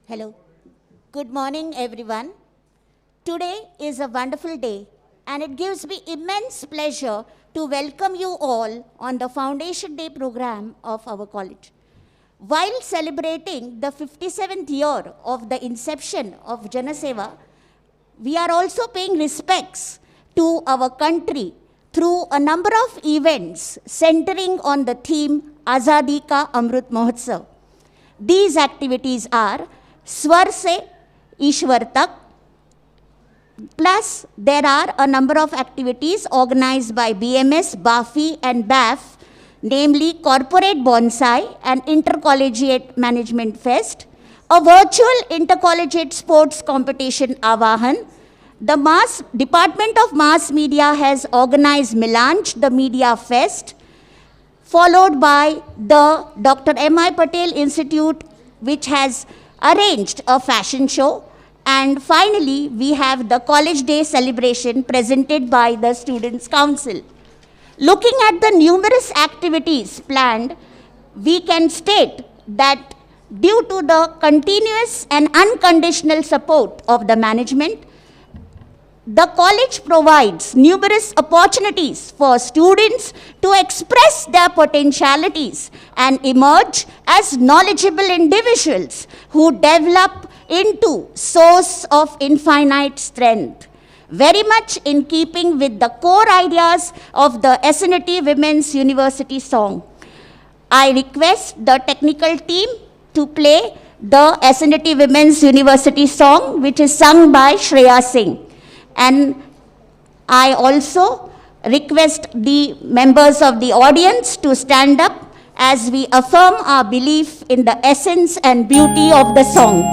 Hello. Good morning, everyone. Today is a wonderful day, and it gives me immense pleasure to welcome you all on the Foundation Day program of our college. While celebrating the 57th year of the inception of Janaseva, we are also paying respects to our country through a number of events centering on the theme Azadi Ka Amrit Mahotsav. These activities are Swar Se Ishwar Tak, plus there are a number of activities organized by BMS, BAFI and BAF, namely Corporate Bonsai and Intercollegiate Management Fest, a virtual intercollegiate sports competition Avahan. The Department of Mass Media has organized Milanch, the Media Fest, followed by the Dr. M.I. Patel Institute, which has arranged a fashion show. And finally, we have the College Day celebration presented by the Students' Council. Looking at the numerous activities planned, we can state that due to the continuous and unconditional support of the management, the college provides numerous opportunities for students to express their potentialities and emerge as knowledgeable individuals who develop into source of infinite strength, very much in keeping with the core ideas of the SNT Women's University song. I request the technical team to play the SNT Women's University song, which is sung by Shreya Singh. And I also request the members of the audience to stand up as we affirm our belief in the essence and beauty of the song.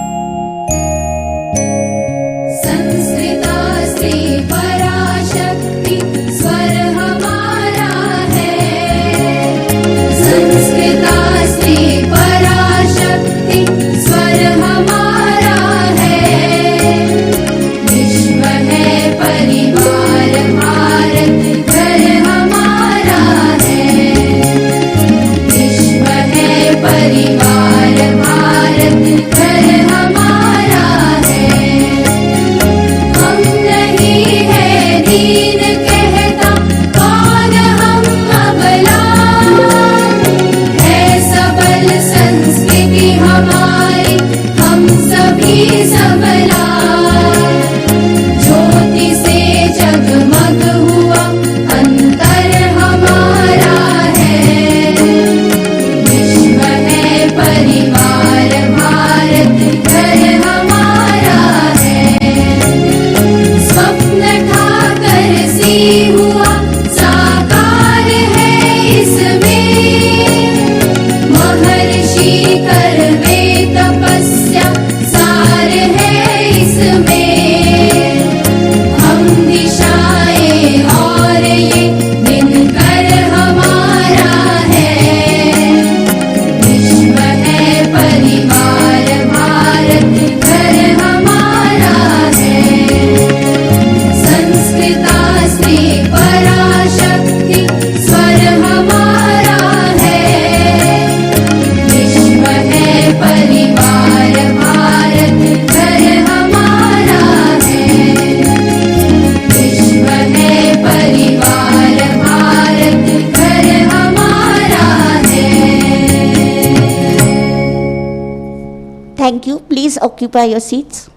Thank you. Please occupy your seats.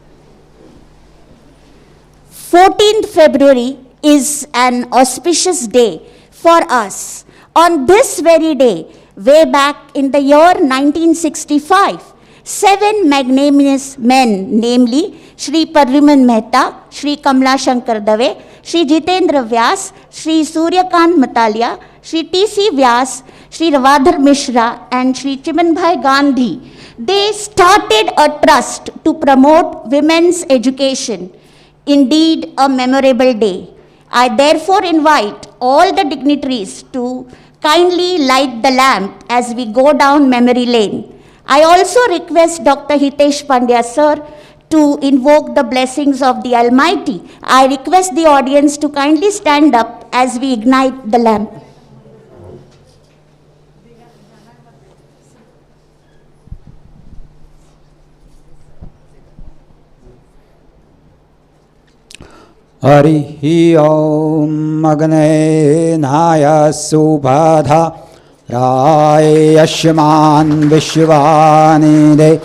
14th February is an auspicious day for us. On this very day, way back in the year 1965, 7 magnanimous men, namely Shri Parviman Mehta, Shri Kamla Shankar Dave, Shri Jitendra Vyas, Shri Suryakant Matalia, Shri T.C. Vyas, Shri Ravadhar Mishra and Shri Chimanbhai Gandhi, they started a trust to promote women's education. Indeed, a memorable day. I therefore invite all the dignitaries to kindly light the lamp as we go down memory lane. I also request Dr. Hitesh Pandya sir to invoke the blessings of the Almighty. I request the audience to kindly stand up as we ignite the lamp. Harihi Om Agnenaya Subhadha Rayashman Vishwanide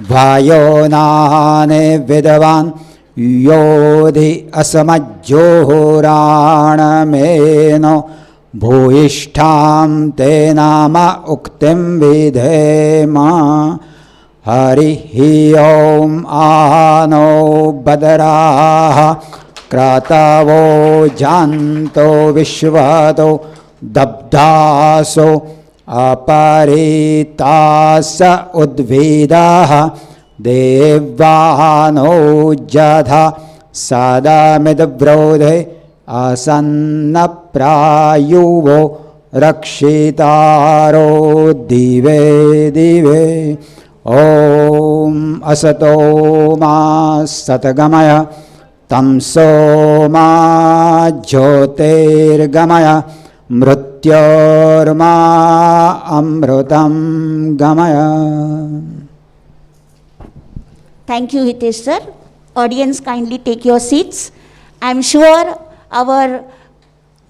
Vayonane Vidavan Yodhi Asamajjohoranameno Bhuishtham Te Nama Uktim Vidhema Harihi Om Ano Badaraha Kratavo Janto Vishvato Dabdaso Aparitasa Udvidaha Devano Jadha Sadamidvrodhe Asanna Prayuvo Rakshitaro Dive Dive Om Asato Ma Satagamaya Tamso Ma Jyotirgamaya Mrityorma Amrutam Gamaya. Thank you, Hitesh sir. Audience, kindly take your seats. I'm sure our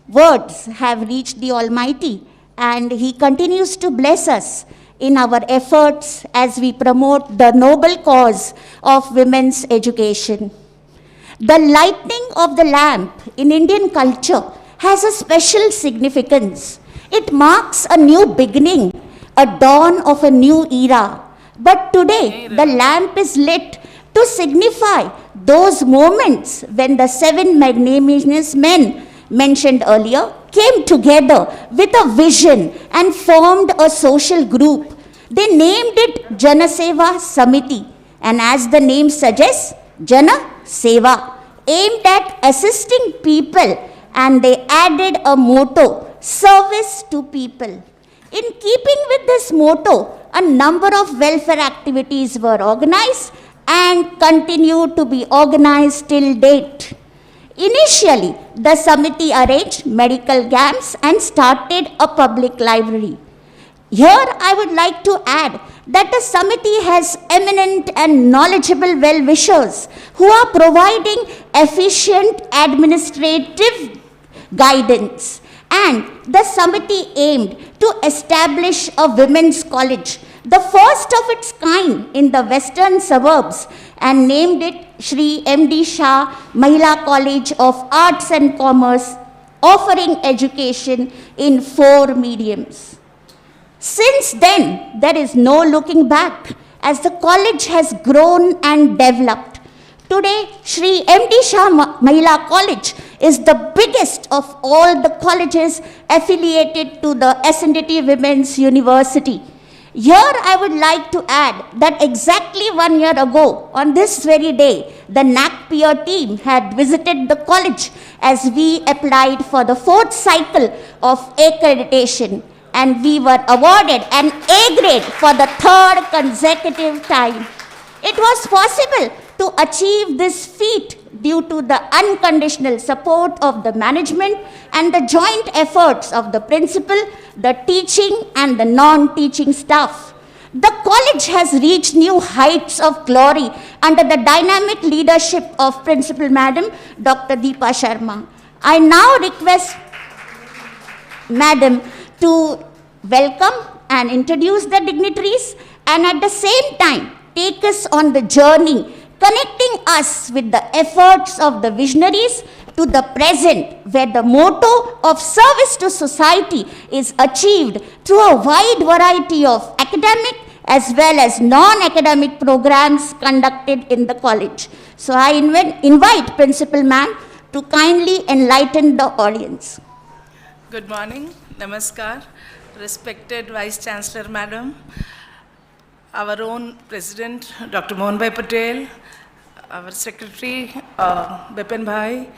words have reached the Almighty, and He continues to bless us in our efforts as we promote the noble cause of women's education. The lighting of the lamp in Indian culture has a special significance. It marks a new beginning, a dawn of a new era. But today, the lamp is lit to signify those moments when the 7 magnanimous men mentioned earlier came together with a vision and formed a social group. They named it Jana Seva Samiti, and as the name suggests, Jana Seva, aimed at assisting people, and they added a motto, service to people. In keeping with this motto, a number of welfare activities were organized and continue to be organized till date. Initially, the Samiti arranged medical camps and started a public library. Here, I would like to add that the Samiti has eminent and knowledgeable well-wishers who are providing efficient administrative guidance. And the Samiti aimed to establish a women's college, the first of its kind in the western suburbs, and named it Shri M.D. Shah Mahila College of Arts and Commerce, offering education in 4 mediums. Since then, there is no looking back as the college has grown and developed. Today, Shri M.D. Shah Mahila College is the biggest of all the colleges affiliated to the SNDT Women's University. Here, I would like to add that exactly 1 year ago, on this very day, the NAC peer team had visited the college as we applied for the 4th cycle of accreditation, and we were awarded an A grade for the 3rd consecutive time. It was possible to achieve this feat due to the unconditional support of the management and the joint efforts of the principal, the teaching and the non-teaching staff. The college has reached new heights of glory under the dynamic leadership of Principal Madam Dr. Deepa Sharma. I now request Madam to welcome and introduce the dignitaries, and at the same time take us on the journey, connecting us with the efforts of the visionaries to the present, where the motto of service to society is achieved through a wide variety of academic as well as non-academic programs conducted in the college. So I invite Principal Ma'am to kindly enlighten the audience. Good morning, Namaskar, respected Vice Chancellor Madam, our own President, Dr. Mohanbhai Patel, our Secretary, Bipin Bhai,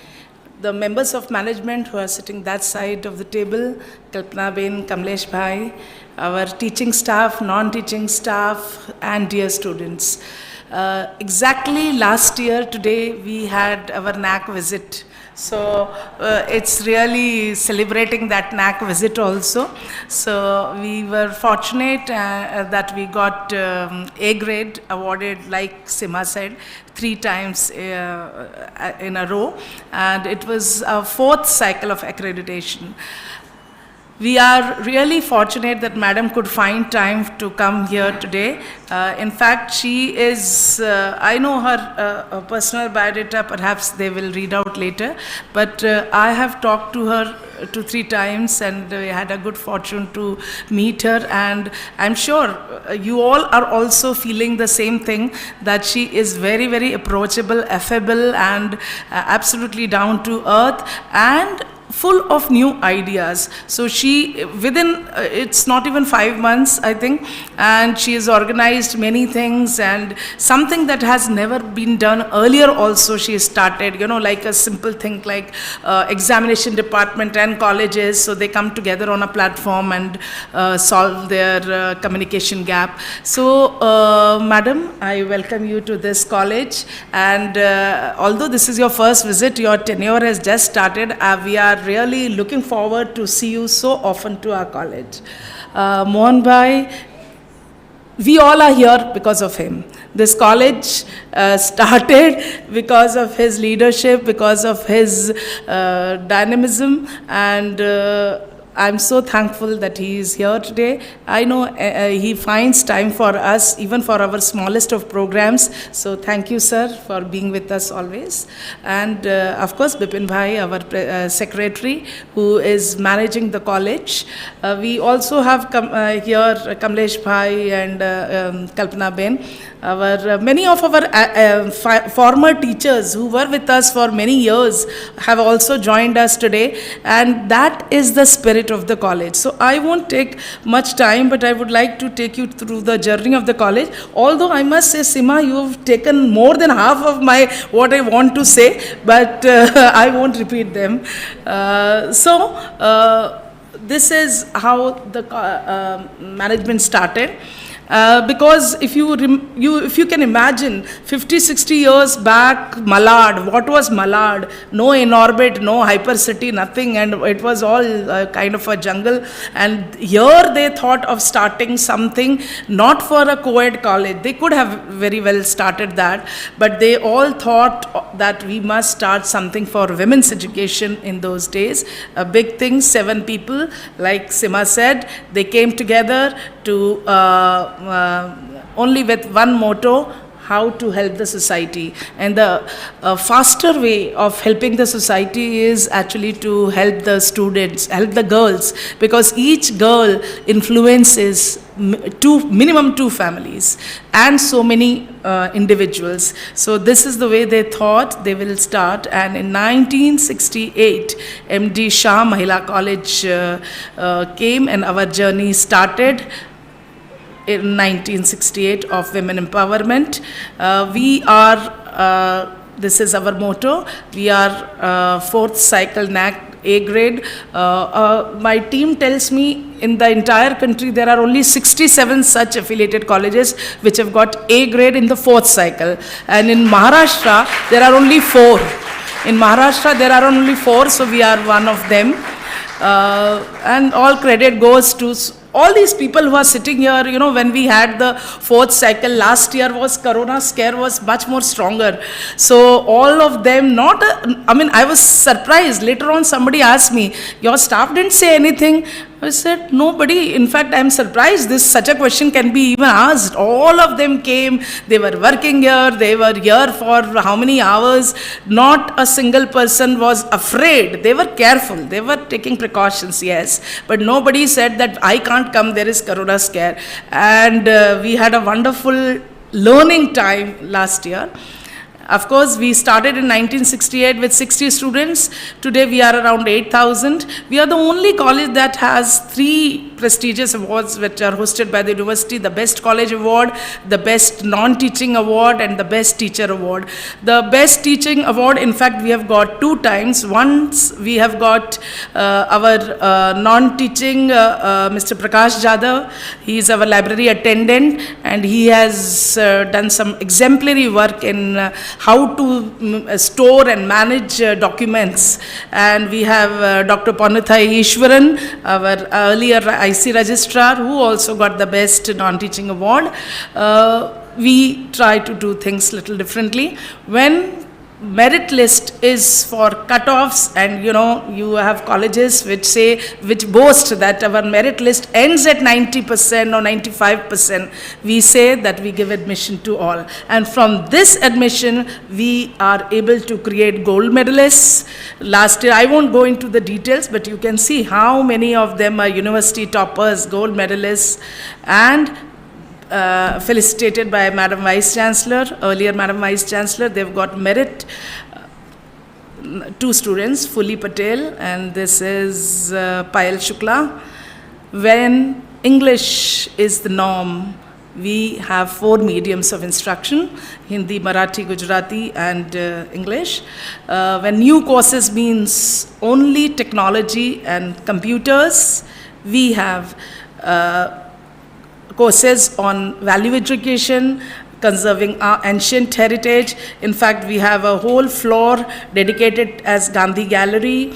the members of management who are sitting that side of the table, Kalpana Ben, Kamlesh Bhai, our teaching staff, non-teaching staff, and dear students. Exactly last year today we had our NAC visit. So it's really celebrating that NAC visit also. So we were fortunate that we got A grade awarded, like Sima said, 3 times in a row, and it was our 4th cycle of accreditation. We are really fortunate that Madam could find time to come here today. In fact, she is, I know her personal biodata, perhaps they will read out later, but I have talked to her 2-3 times and I had a good fortune to meet her, and I'm sure you all are also feeling the same thing, that she is very, very approachable, affable, and absolutely down to earth, and full of new ideas. So she, within, it's not even 5 months, I think, and she has organized many things, and something that has never been done earlier also she started, you know, like a simple thing like examination department and colleges, so they come together on a platform and solve their communication gap. So, Madam, I welcome you to this college, and although this is your first visit, your tenure has just started, we are really looking forward to see you so often to our college. Mohan Bhai, we all are here because of him. This college started because of his leadership, because of his dynamism, and I'm so thankful that he is here today. I know he finds time for us, even for our smallest of programs. So thank you, sir, for being with us always. And of course, Bipin Bhai, our secretary, who is managing the college. We also have here Kamlesh Bhai and Kalpana Ben. Many of our former teachers who were with us for many years have also joined us today, and that is the spirit of the college. So I won't take much time, but I would like to take you through the journey of the college. Although I must say, Sima, you have taken more than half of what I want to say, but I won't repeat them. This is how the management started. Because if you can imagine 50-60 years back, Malad, what was Malad? No in-orbit, no hypercity, nothing, and it was all kind of a jungle. And here they thought of starting something not for a co-ed college. They could have very well started that, but they all thought that we must start something for women's education in those days. A big thing, 7 people, like Sima said, they came together to only with one motto: how to help the society. And the faster way of helping the society is actually to help the students, help the girls, because each girl influences minimum 2 families and so many individuals. So this is the way they thought they will start. And in 1968, MD Shah Mahila College came, and our journey started in 1968 of women empowerment. We are, this is our motto, we are 4th cycle NAC A grade. My team tells me in the entire country there are only 67 such affiliated colleges which have got A grade in the 4th cycle. And in Maharashtra there are only 4. In Maharashtra there are only 4, so we are one of them. And all credit goes to all these people who are sitting here. You know, when we had the 4th cycle last year, was Corona scare was much more stronger. So all of them, I was surprised. Later on somebody asked me, your staff didn't say anything? I said, nobody. In fact, I'm surprised such a question can be even asked. All of them came, they were working here, they were here for how many hours. Not a single person was afraid. They were careful, they were taking precautions, yes. But nobody said that I can't come, there is Corona scare. And we had a wonderful learning time last year. Of course, we started in 1968 with 60 students. Today we are around 8,000. We are the only college that has 3 prestigious awards which are hosted by the university: the Best College Award, the Best Non-Teaching Award, and the Best Teacher Award. The Best Teaching Award, in fact, we have got 2 times. Once we have got our non-teaching Mr. Prakash Jadhav. He is our library attendant, and he has done some exemplary work in how to store and manage documents. And we have Dr. Panuthai Ishwaran, our earlier IC registrar, who also got the Best Non-Teaching Award. We try to do things little differently. When merit list is for cutoffs, and you have colleges which boast that our merit list ends at 90% or 95%. We say that we give admission to all, and from this admission we are able to create gold medalists. Last year, I won't go into the details, but you can see how many of them are university toppers, gold medalists, and felicitated by Madam Vice Chancellor, earlier Madam Vice Chancellor. They've got merit. 2 students, Fuli Patel, and this is Payal Shukla. When English is the norm, we have 4 mediums of instruction: Hindi, Marathi, Gujarati, and English. When new courses means only technology and computers, we have courses on value education, conserving our ancient heritage. In fact, we have a whole floor dedicated as Gandhi Gallery.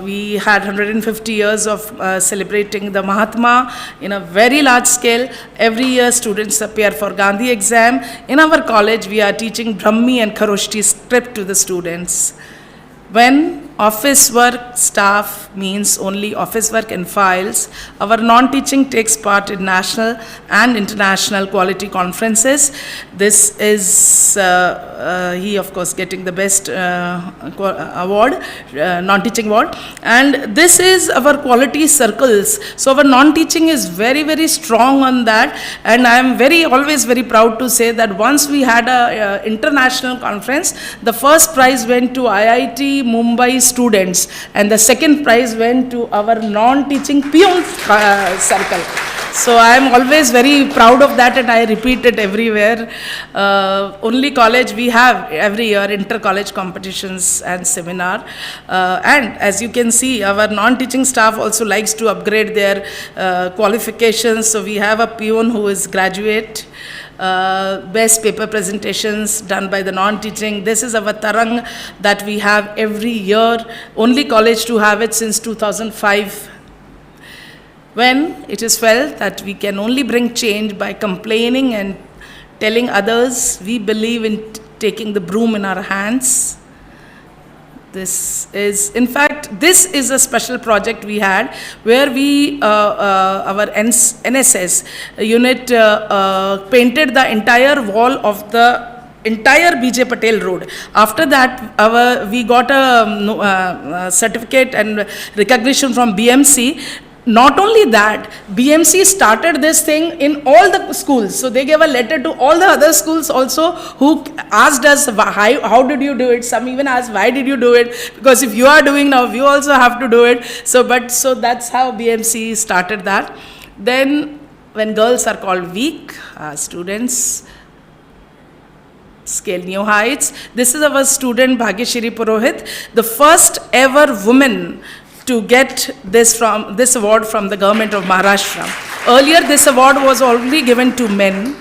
We had 150 years of celebrating the Mahatma in a very large scale. Every year students appear for Gandhi exam. In our college, we are teaching Brahmi and Kharoshti script to the students. When office work staff means only office work and files, our non-teaching takes part in national and international quality conferences. This is, he of course getting the best award, non-teaching award. And this is our quality circles. So our non-teaching is very, very strong on that. And I am always very proud to say that once we had a international conference, the first prize went to IIT Mumbai students, and the second prize went to our non-teaching peon circle. So I am always very proud of that, and I repeat it everywhere. Only college we have every year inter-college competitions and seminar. And as you can see, our non-teaching staff also likes to upgrade their qualifications. So we have a peon who is graduate. Best paper presentations done by the non-teaching. This is our Tarang that we have every year. Only college to have it since 2005. When it is felt that we can only bring change by complaining and telling others, we believe in taking the broom in our hands. This is, in fact, this is a special project we had where we, our NSS unit painted the entire wall of the entire BJ Patel Road. After that, we got a certificate and recognition from BMC. Not only that, BMC started this thing in all the schools. So they gave a letter to all the other schools also who asked us, how did you do it? Some even asked, why did you do it? Because if you are doing now, you also have to do it. So that's how BMC started that. Then when girls are called weak, students scale new heights. This is our student Bhagyashri Purohit, the first ever woman to get this award from the government of Maharashtra. Earlier, this award was only given to men.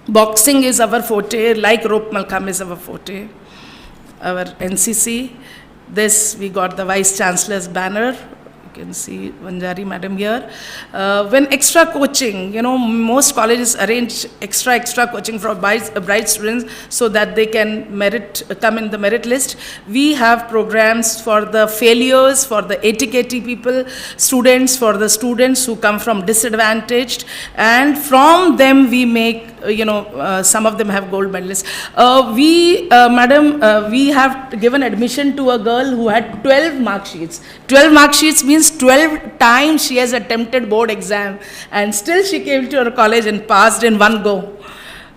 Boxing is our forte, like rope malkham is our forte. Our NCC, this we got the Vice Chancellor's banner. You can see Vanjari madam here. When extra coaching, most colleges arrange extra coaching for bright students so that they can come in the merit list. We have programs for the failures, for the ATKT people, students, for the students who come from disadvantaged, and from them we make, some of them have gold medalists. We have given admission to a girl who had 12 mark sheets. 12 mark sheets means 12 times she has attempted board exam, and still she came to her college and passed in one go.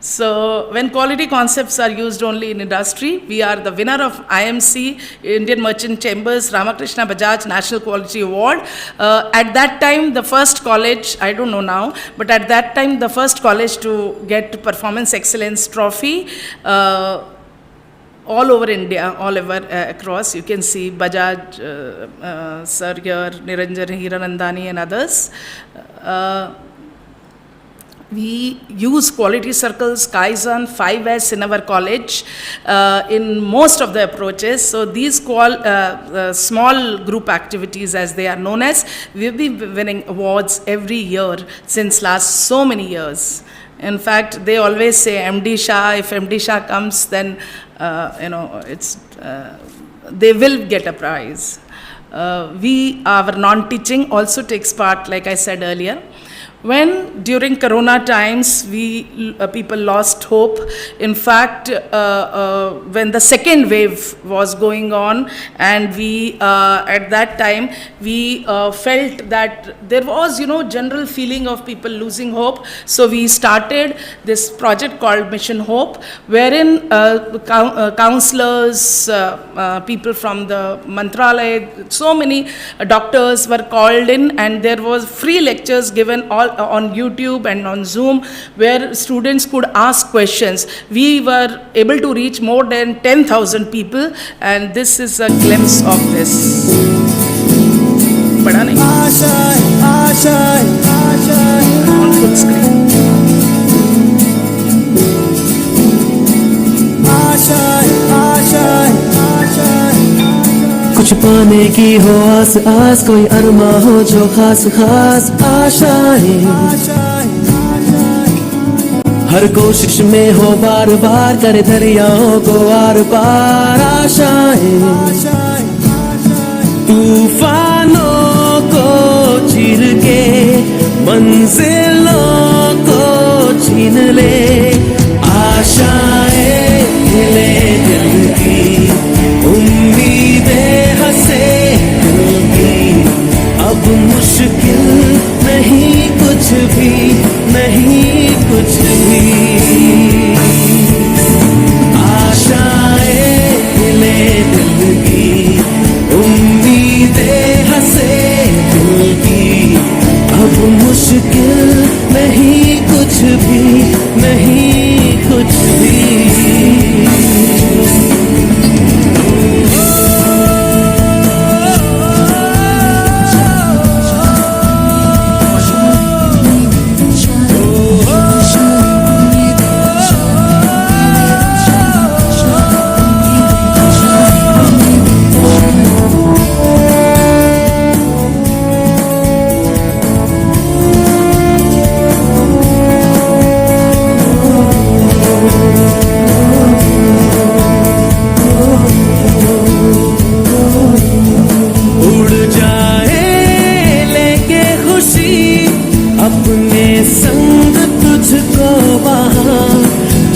So when quality concepts are used only in industry, we are the winner of IMC, Indian Merchant Chambers, Ramakrishna Bajaj National Quality Award. At that time, the first college, I don't know now, but at that time, the first college to get Performance Excellence Trophy, all over India, all over across. You can see Bajaj, sir here, Niranjan Hiranandani and others. We use quality circles, Kaizen, 5S in our college in most of the approaches. So these small group activities, as they are known as, we've been winning awards every year since last so many years. In fact, they always say MD Shah, if MD Shah comes, then they will get a prize. Our non-teaching also takes part, like I said earlier. When during Corona times, people lost hope. In fact, when the second wave was going on, and at that time, we felt that there was, general feeling of people losing hope. So we started this project called Mission Hope, wherein counselors, people from the Mantralaya, so many doctors were called in, and there was free lectures given all on YouTube and on Zoom, where students could ask questions. We were able to reach more than 10,000 people, and this is a glimpse of this. Bada nahi? On full screen. कुछ पाने की हो आस आस, कोई अरमा हो जो खास खास आशाएं, हर कोशिश में हो बार बार, करे दरियाओं को आर पार आशाएं, तूफानों को चीर के मंजिलों को छीन ले, आशाएं हिले दिल की, उम्मीदें हंसे दिल की, अब मुश्किल नहीं कुछ भी, नहीं कुछ भी, आशाएं हिले दिल की, उम्मीदें हंसे दिल की, अब मुश्किल नहीं कुछ भी, नहीं कुछ भी।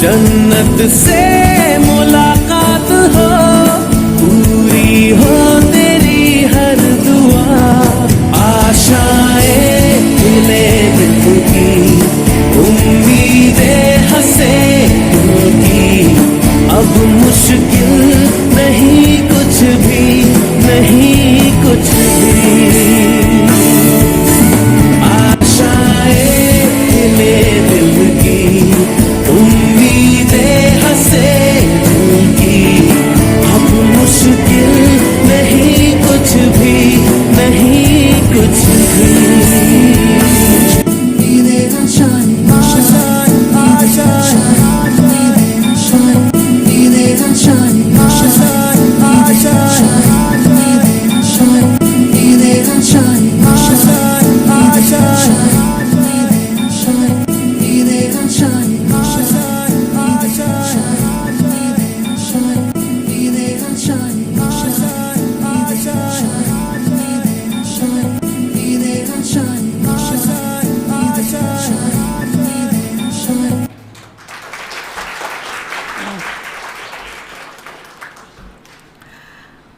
जन्नत से मुलाकात हो, पूरी हो तेरी हर दुआ, आशाएं हिले दिल की, उम्मीदें हंसे दिल की, अब मुश्किल नहीं कुछ भी, नहीं कुछ भी, आशाएं हिले दिल की, उम्मीदें हंसे दिल की, अब मुश्किल नहीं कुछ भी, नहीं कुछ भी।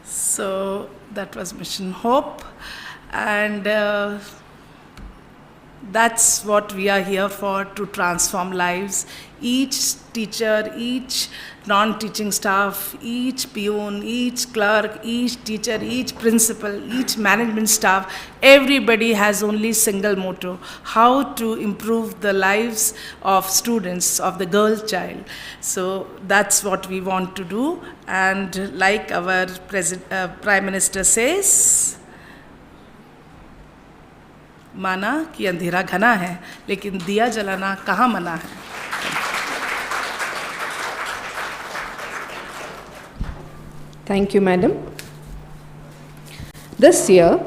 So that was Mission Hope, and That's what we are here for, to transform lives. Each teacher, each non-teaching staff, each peon, each clerk, each teacher, each principal, each management staff, everybody has only single motto: how to improve the lives of students, of the girl child. So that's what we want to do. And like our Prime Minister says, माना कि अंधेरा घना है, लेकिन दिया जलाना कहाँ मना है. Thank you, Madam. This year,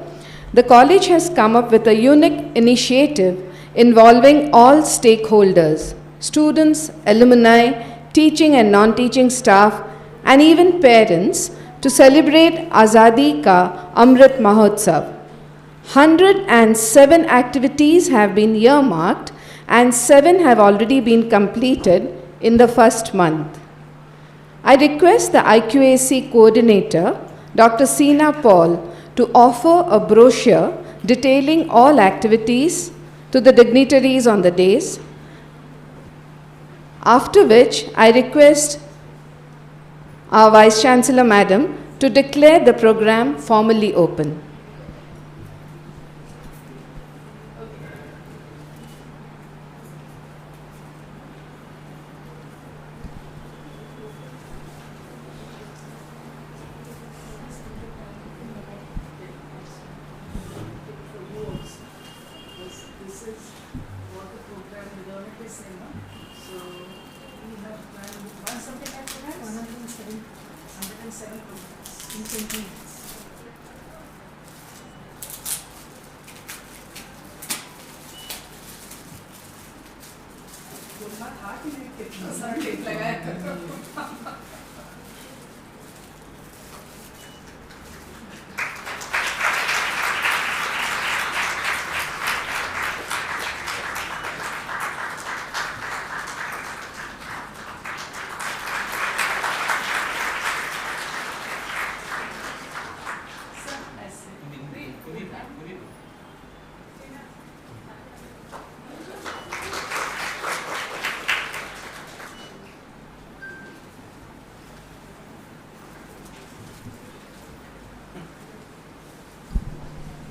the college has come up with a unique initiative involving all stakeholders: students, alumni, teaching and non-teaching staff, and even parents, to celebrate Azadi Ka Amrit Mahotsav. 107 activities have been earmarked and 7 have already been completed in the first month. I request the IQAC coordinator, Dr. Sina Paul, to offer a brochure detailing all activities to the dignitaries on the days, after which I request our Vice Chancellor Madam to declare the program formally open.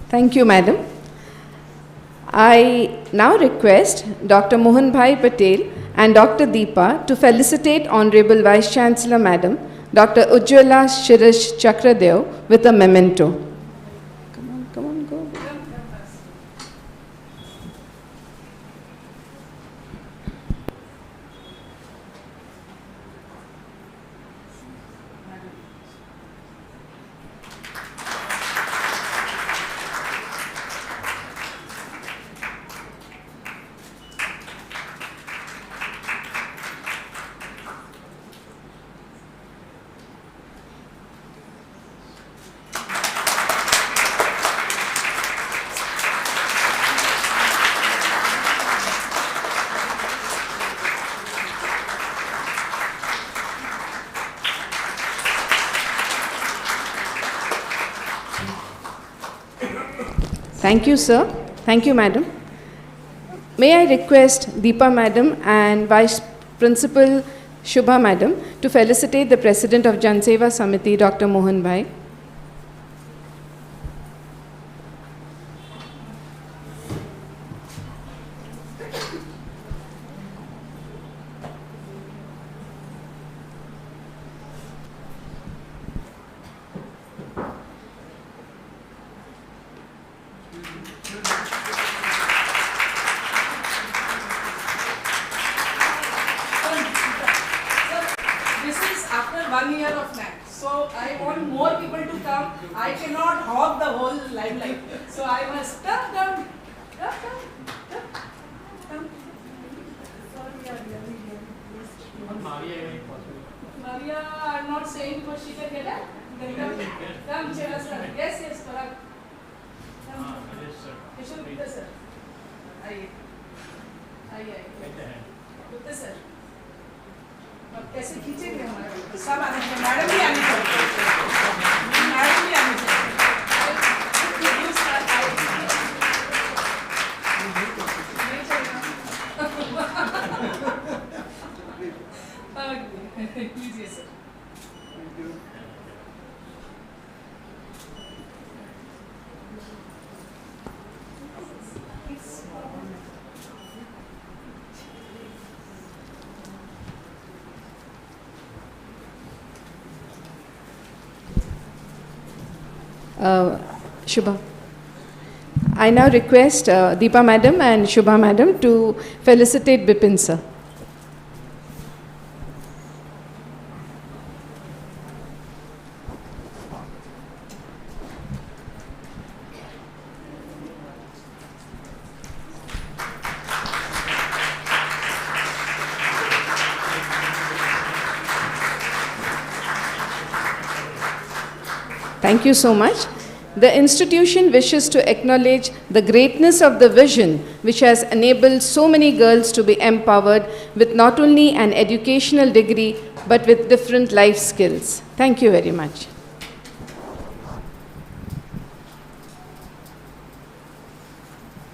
Thank you, Madam. I now request Dr. Mohan Bhai Patel and Dr. Deepa to felicitate Honorable Vice Chancellor Madam, Dr. Ujjwala Shirish Chakradev, with a memento. Come on, go. Thank you, sir. Thank you, madam. May I request Deepa madam and Vice Principal Shubha madam to felicitate the President of Jan Seva Samiti, Dr. Mohan Bhai. This is after 1 year of NAC. So I want more people to come. I cannot hog the whole limelight. So I must come. Maria, I'm not saying because she can get it. Come, Chela sir. Yes, correct. Kishore Gupta sir. आइए. Gupta sir. अब कैसे खींचेंगे हमारे सब आने चाहिए. Madam भी आनी चाहिए. मैडम भी आनी चाहिए. Shubha. I now request Deepa Madam and Shubha Madam to felicitate Bipin sir. Thank you so much. The institution wishes to acknowledge the greatness of the vision which has enabled so many girls to be empowered with not only an educational degree but with different life skills. Thank you very much.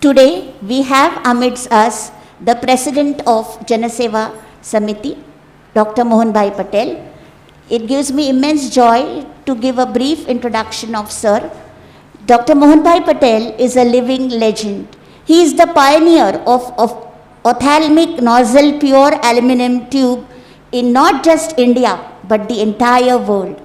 Today, we have amidst us the President of Janaseva Samiti, Dr. Mohan Bhai Patel. It gives me immense joy to give a brief introduction of Sir. Dr. Mohan Bhai Patel is a living legend. He is the pioneer of ophthalmic nozzle pure aluminum tube in not just India but the entire world.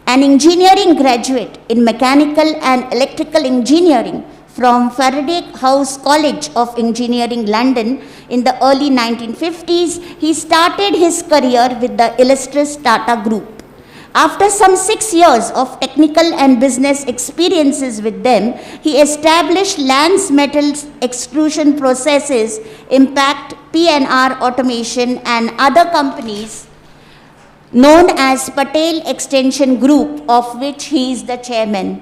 An engineering graduate in mechanical and electrical engineering from Faraday House College of Engineering, London in the early 1950s, he started his career with the illustrious Tata Group. After some 6 years of technical and business experiences with them, he established Lance Metals extrusion processes, Impact, P&R Automation and other companies known as Patel Extension Group, of which he is the chairman.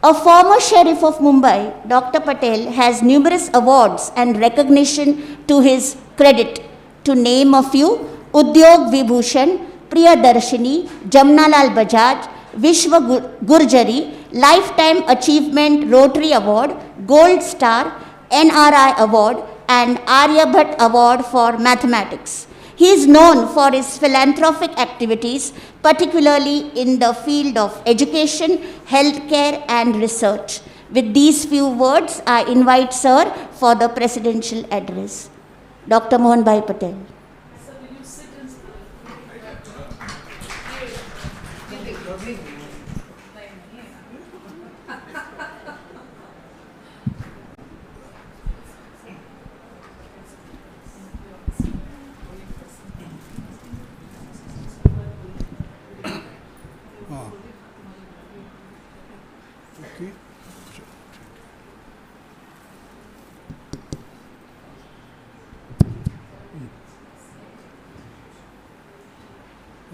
A former sheriff of Mumbai, Dr. Patel has numerous awards and recognition to his credit. To name a few, Udyog Vibhushan, Priyadarshini, Jamnalal Bajaj, Vishwa Gurjari, Lifetime Achievement Rotary Award, Gold Star, NRI Award and Aryabhat Award for Mathematics. He is known for his philanthropic activities, particularly in the field of education, healthcare and research. With these few words, I invite Sir for the presidential address. Dr. Mohan Bhai Patel.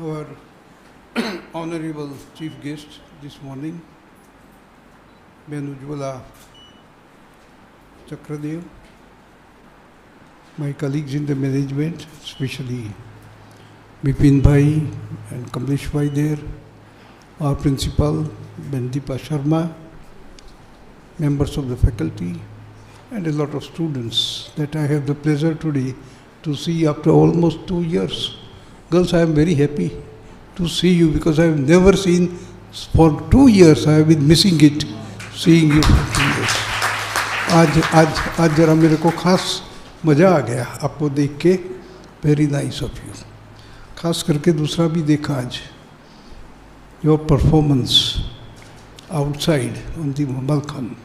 Our honorable chief guest this morning, Ben Ujjwala Chakradev, my colleagues in the management, especially Bipin Bhai and Kamlesh Bhai there, our principal, Bendipa Sharma, members of the faculty, and a lot of students that I have the pleasure today to see after almost 2 years. Girls, I am very happy to see you because I have never seen, for 2 years I have been missing it, seeing you for 2 years. आज जरा मेरे को खास मज़ा आ गया आपको देख के, वेरी नाइस ऑफ यू. खास करके दूसरा भी देखा आज, your performance outside on the mallakhamb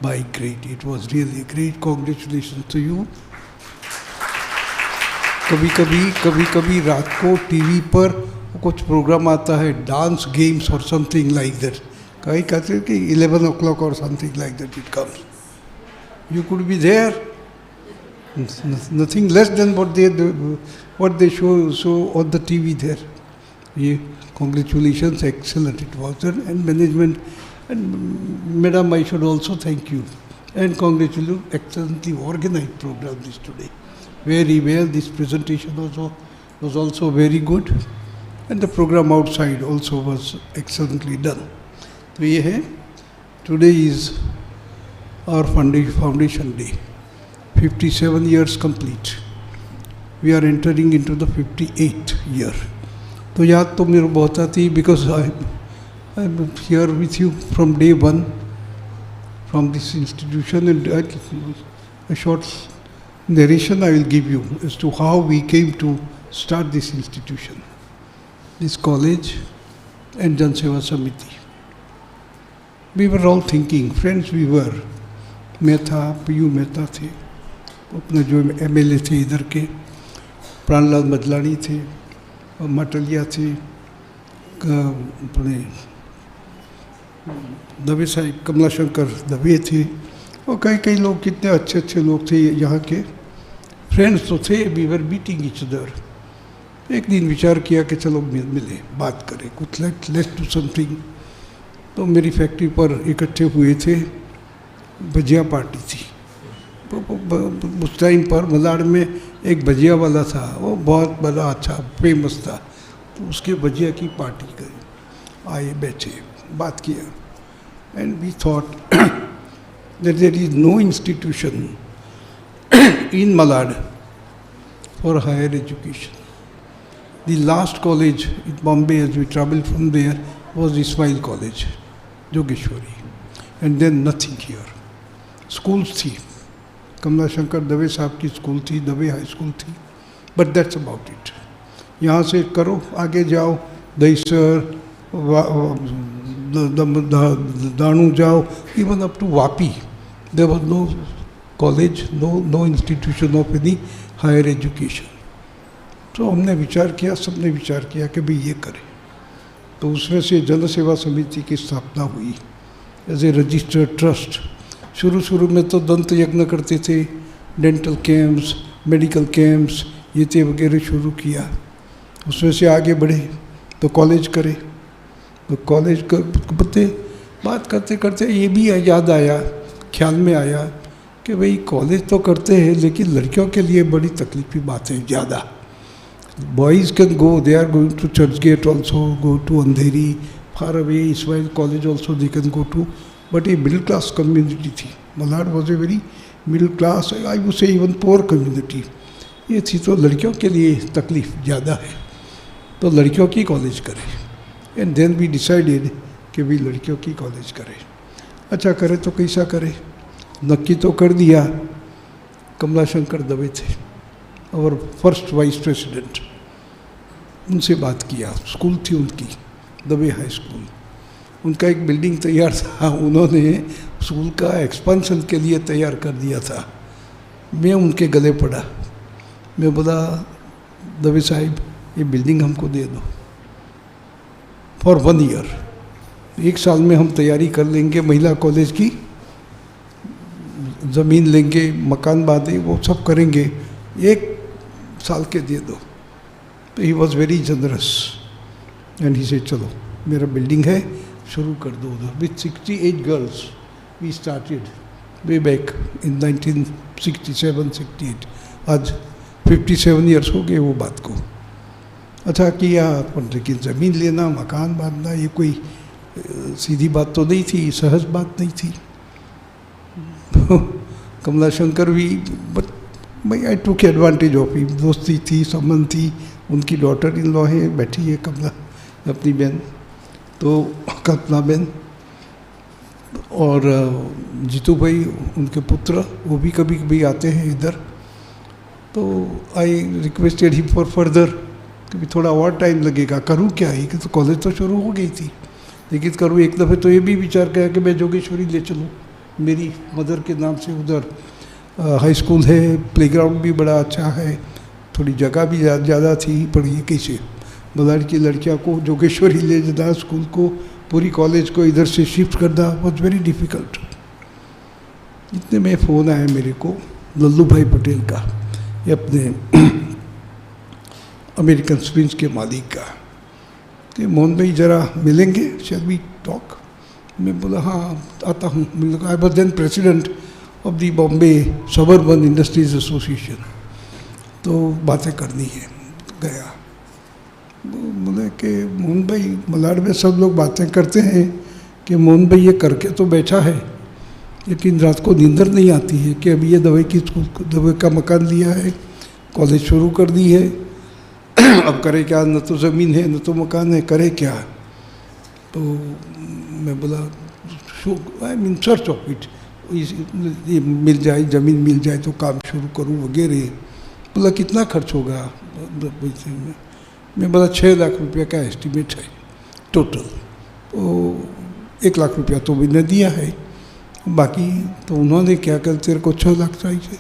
by great, it was really great. Congratulation to you. कभी कभी रात को टीवी पर कुछ प्रोग्राम आता है, डांस गेम्स और समथिंग लाइक दैट. कहीं कहते हैं कि 11 o'clock और something like that it comes. You could be there. Nothing less than what they show on the TV there. Yeah, congratulations, excellent it was. And management and Madam, I should also thank you and congratulate you. Excellently organized program this today. Very well. This presentation was also very good, and the program outside also was excellently done. So yeah, today is our foundation day. 57 years complete. We are entering into the 58th year. तो याद तो मेरे बहुत आती because I'm here with you from day one from this institution, and a short narration I will give you as to how we came to start this institution, this college and Jan Seva Samiti. We were all thinking friends we were, मैं था, PU Mehta थे, अपने जो MLA थे इधर के, प्राणलाल मजलानी थे, और मटलिया थे, अपने दवे साहिब कमलाशंकर दवे थे, और कई कई लोग, कितने अच्छे अच्छे लोग थे यहाँ के, फ्रेंड्स तो थे, we were meeting each other. एक दिन विचार किया कि चलो मिले, बात करें, कुछ लेट्स डू समथिंग। तो मेरी फैक्ट्री पर इकट्ठे हुए थे, भजिया पार्टी थी। उस टाइम पर मलाड में एक भजिया वाला था, वो बहुत बड़ा अच्छा फेमस था, तो उसके भजिया की पार्टी करी, आए बैठे, बात किया, and we thought that there is no institution in Malad for higher education. The last college in Bombay, as we travelled from there, was Ismail College, Jogeshwari, and then nothing here. Schools थी, कमला शंकर दवे साहब की school थी, Dave high school थी, but that's about it. यहाँ से करो, आगे जाओ, दहीसर, दानू जाओ, even up to Vapi, there was no college, no institution of any higher education. तो हमने विचार किया, सबने विचार किया कि भाई ये करें। तो उसमें से जन सेवा समिति की स्थापना हुई एज ए रजिस्टर्ड ट्रस्ट। शुरू में तो दंत यज्ञ करते थे, डेंटल कैंप्स, मेडिकल कैंप्स, ये थे वगैरह शुरू किया। उसमें से आगे बढ़े तो कॉलेज करे, तो कॉलेज करते बात करते करते ये भी याद आया, ख्याल में आया कि भाई कॉलेज तो करते हैं, लेकिन लड़कियों के लिए बड़ी तकलीफ की बात है ज़्यादा। Boys can go, they are going to Churchgate also, go to Andheri, far away, Ismail College also they can go to, but a middle class community थी। Malad was a very middle class, I would say even poor community। ये थी, तो लड़कियों के लिए तकलीफ ज़्यादा है, तो लड़कियों की कॉलेज करें। एंड देन वी डिसाइडेड कि भी लड़कियों की कॉलेज करें। अच्छा करे तो कैसा करे, नक्की तो कर दिया। कमला शंकर दवे थे और फर्स्ट वाइस प्रेसिडेंट, उनसे बात किया। स्कूल थी उनकी, दवे हाई स्कूल, उनका एक बिल्डिंग तैयार था, उन्होंने स्कूल का एक्सपेंशन के लिए तैयार कर दिया था। मैं उनके गले पड़ा, मैं बोला दवे साहिब ये बिल्डिंग हमको दे दो फॉर 1 ईयर, 1 साल में हम तैयारी कर लेंगे, महिला कॉलेज की ज़मीन लेंगे, मकान बांधे, वो सब करेंगे, 1 साल के दे दो। तो he was very generous and he से चलो मेरा बिल्डिंग है, शुरू कर दो उधर। With 68 girls we started way back in 1967-68। आज 57 ईयर्स हो गए वो बात को। अच्छा किया, पर लेकिन ज़मीन लेना, मकान बांधना, ये कोई सीधी बात तो नहीं थी, सहज बात नहीं थी। कमला शंकर भी, बट भाई आई टुक एडवांटेज ऑफ हिम, दोस्ती थी, संबंध थी, उनकी डॉटर इन लॉ है, बैठी है कमला अपनी बहन, तो कल्पना बहन, और जीतू भाई उनके पुत्र, वो भी कभी कभी आते हैं इधर। तो I requested him for further कि थोड़ा और टाइम लगेगा, करूँ क्या है कि तो कॉलेज तो शुरू हो गई थी, लेकिन करूँ। एक दफ़े तो ये भी विचार किया कि मैं जोगेश्वरी ले चलूँ, मेरी मदर के नाम से उधर हाई स्कूल है, प्लेग्राउंड भी बड़ा अच्छा है, थोड़ी जगह भी ज़्यादा थी, पर ये कैसे मलाड की लड़कियों को जोगेश्वरी ले जाना, स्कूल को, पूरी कॉलेज को इधर से शिफ्ट करना वॉज वेरी डिफ़िकल्ट। इतने में फ़ोन आया मेरे को लल्लू भाई पटेल का, ये अपने अमेरिकन स्प्रिंग्स के मालिक का, कि मोहन भाई ज़रा मिलेंगे, शैल वी टॉक। मैं बोला हाँ आता हूँ। I was then president of the Bombay suburban industries association, तो बातें करनी है। गया, बोले कि मोहन भाई मलाड में सब लोग बातें करते हैं कि मोहन भाई ये करके तो बैठा है, लेकिन रात को नींदर नहीं आती है कि अभी ये दवाई की दवाई का मकान लिया है, कॉलेज शुरू कर दी है, अब करे क्या, न तो ज़मीन है न तो मकान है, करे क्या। तो मैं बोला I mean search of it, ये मिल जाए, ज़मीन मिल जाए तो काम शुरू करूँ वगैरह। बोला कितना खर्च होगा पैसे में? मैं बोला 6 लाख रुपये का एस्टिमेट है टोटल। तो 1 लाख रुपया तो मैंने दिया है, बाकी तो उन्होंने क्या कर, तेरे को 6 लाख चाहिए।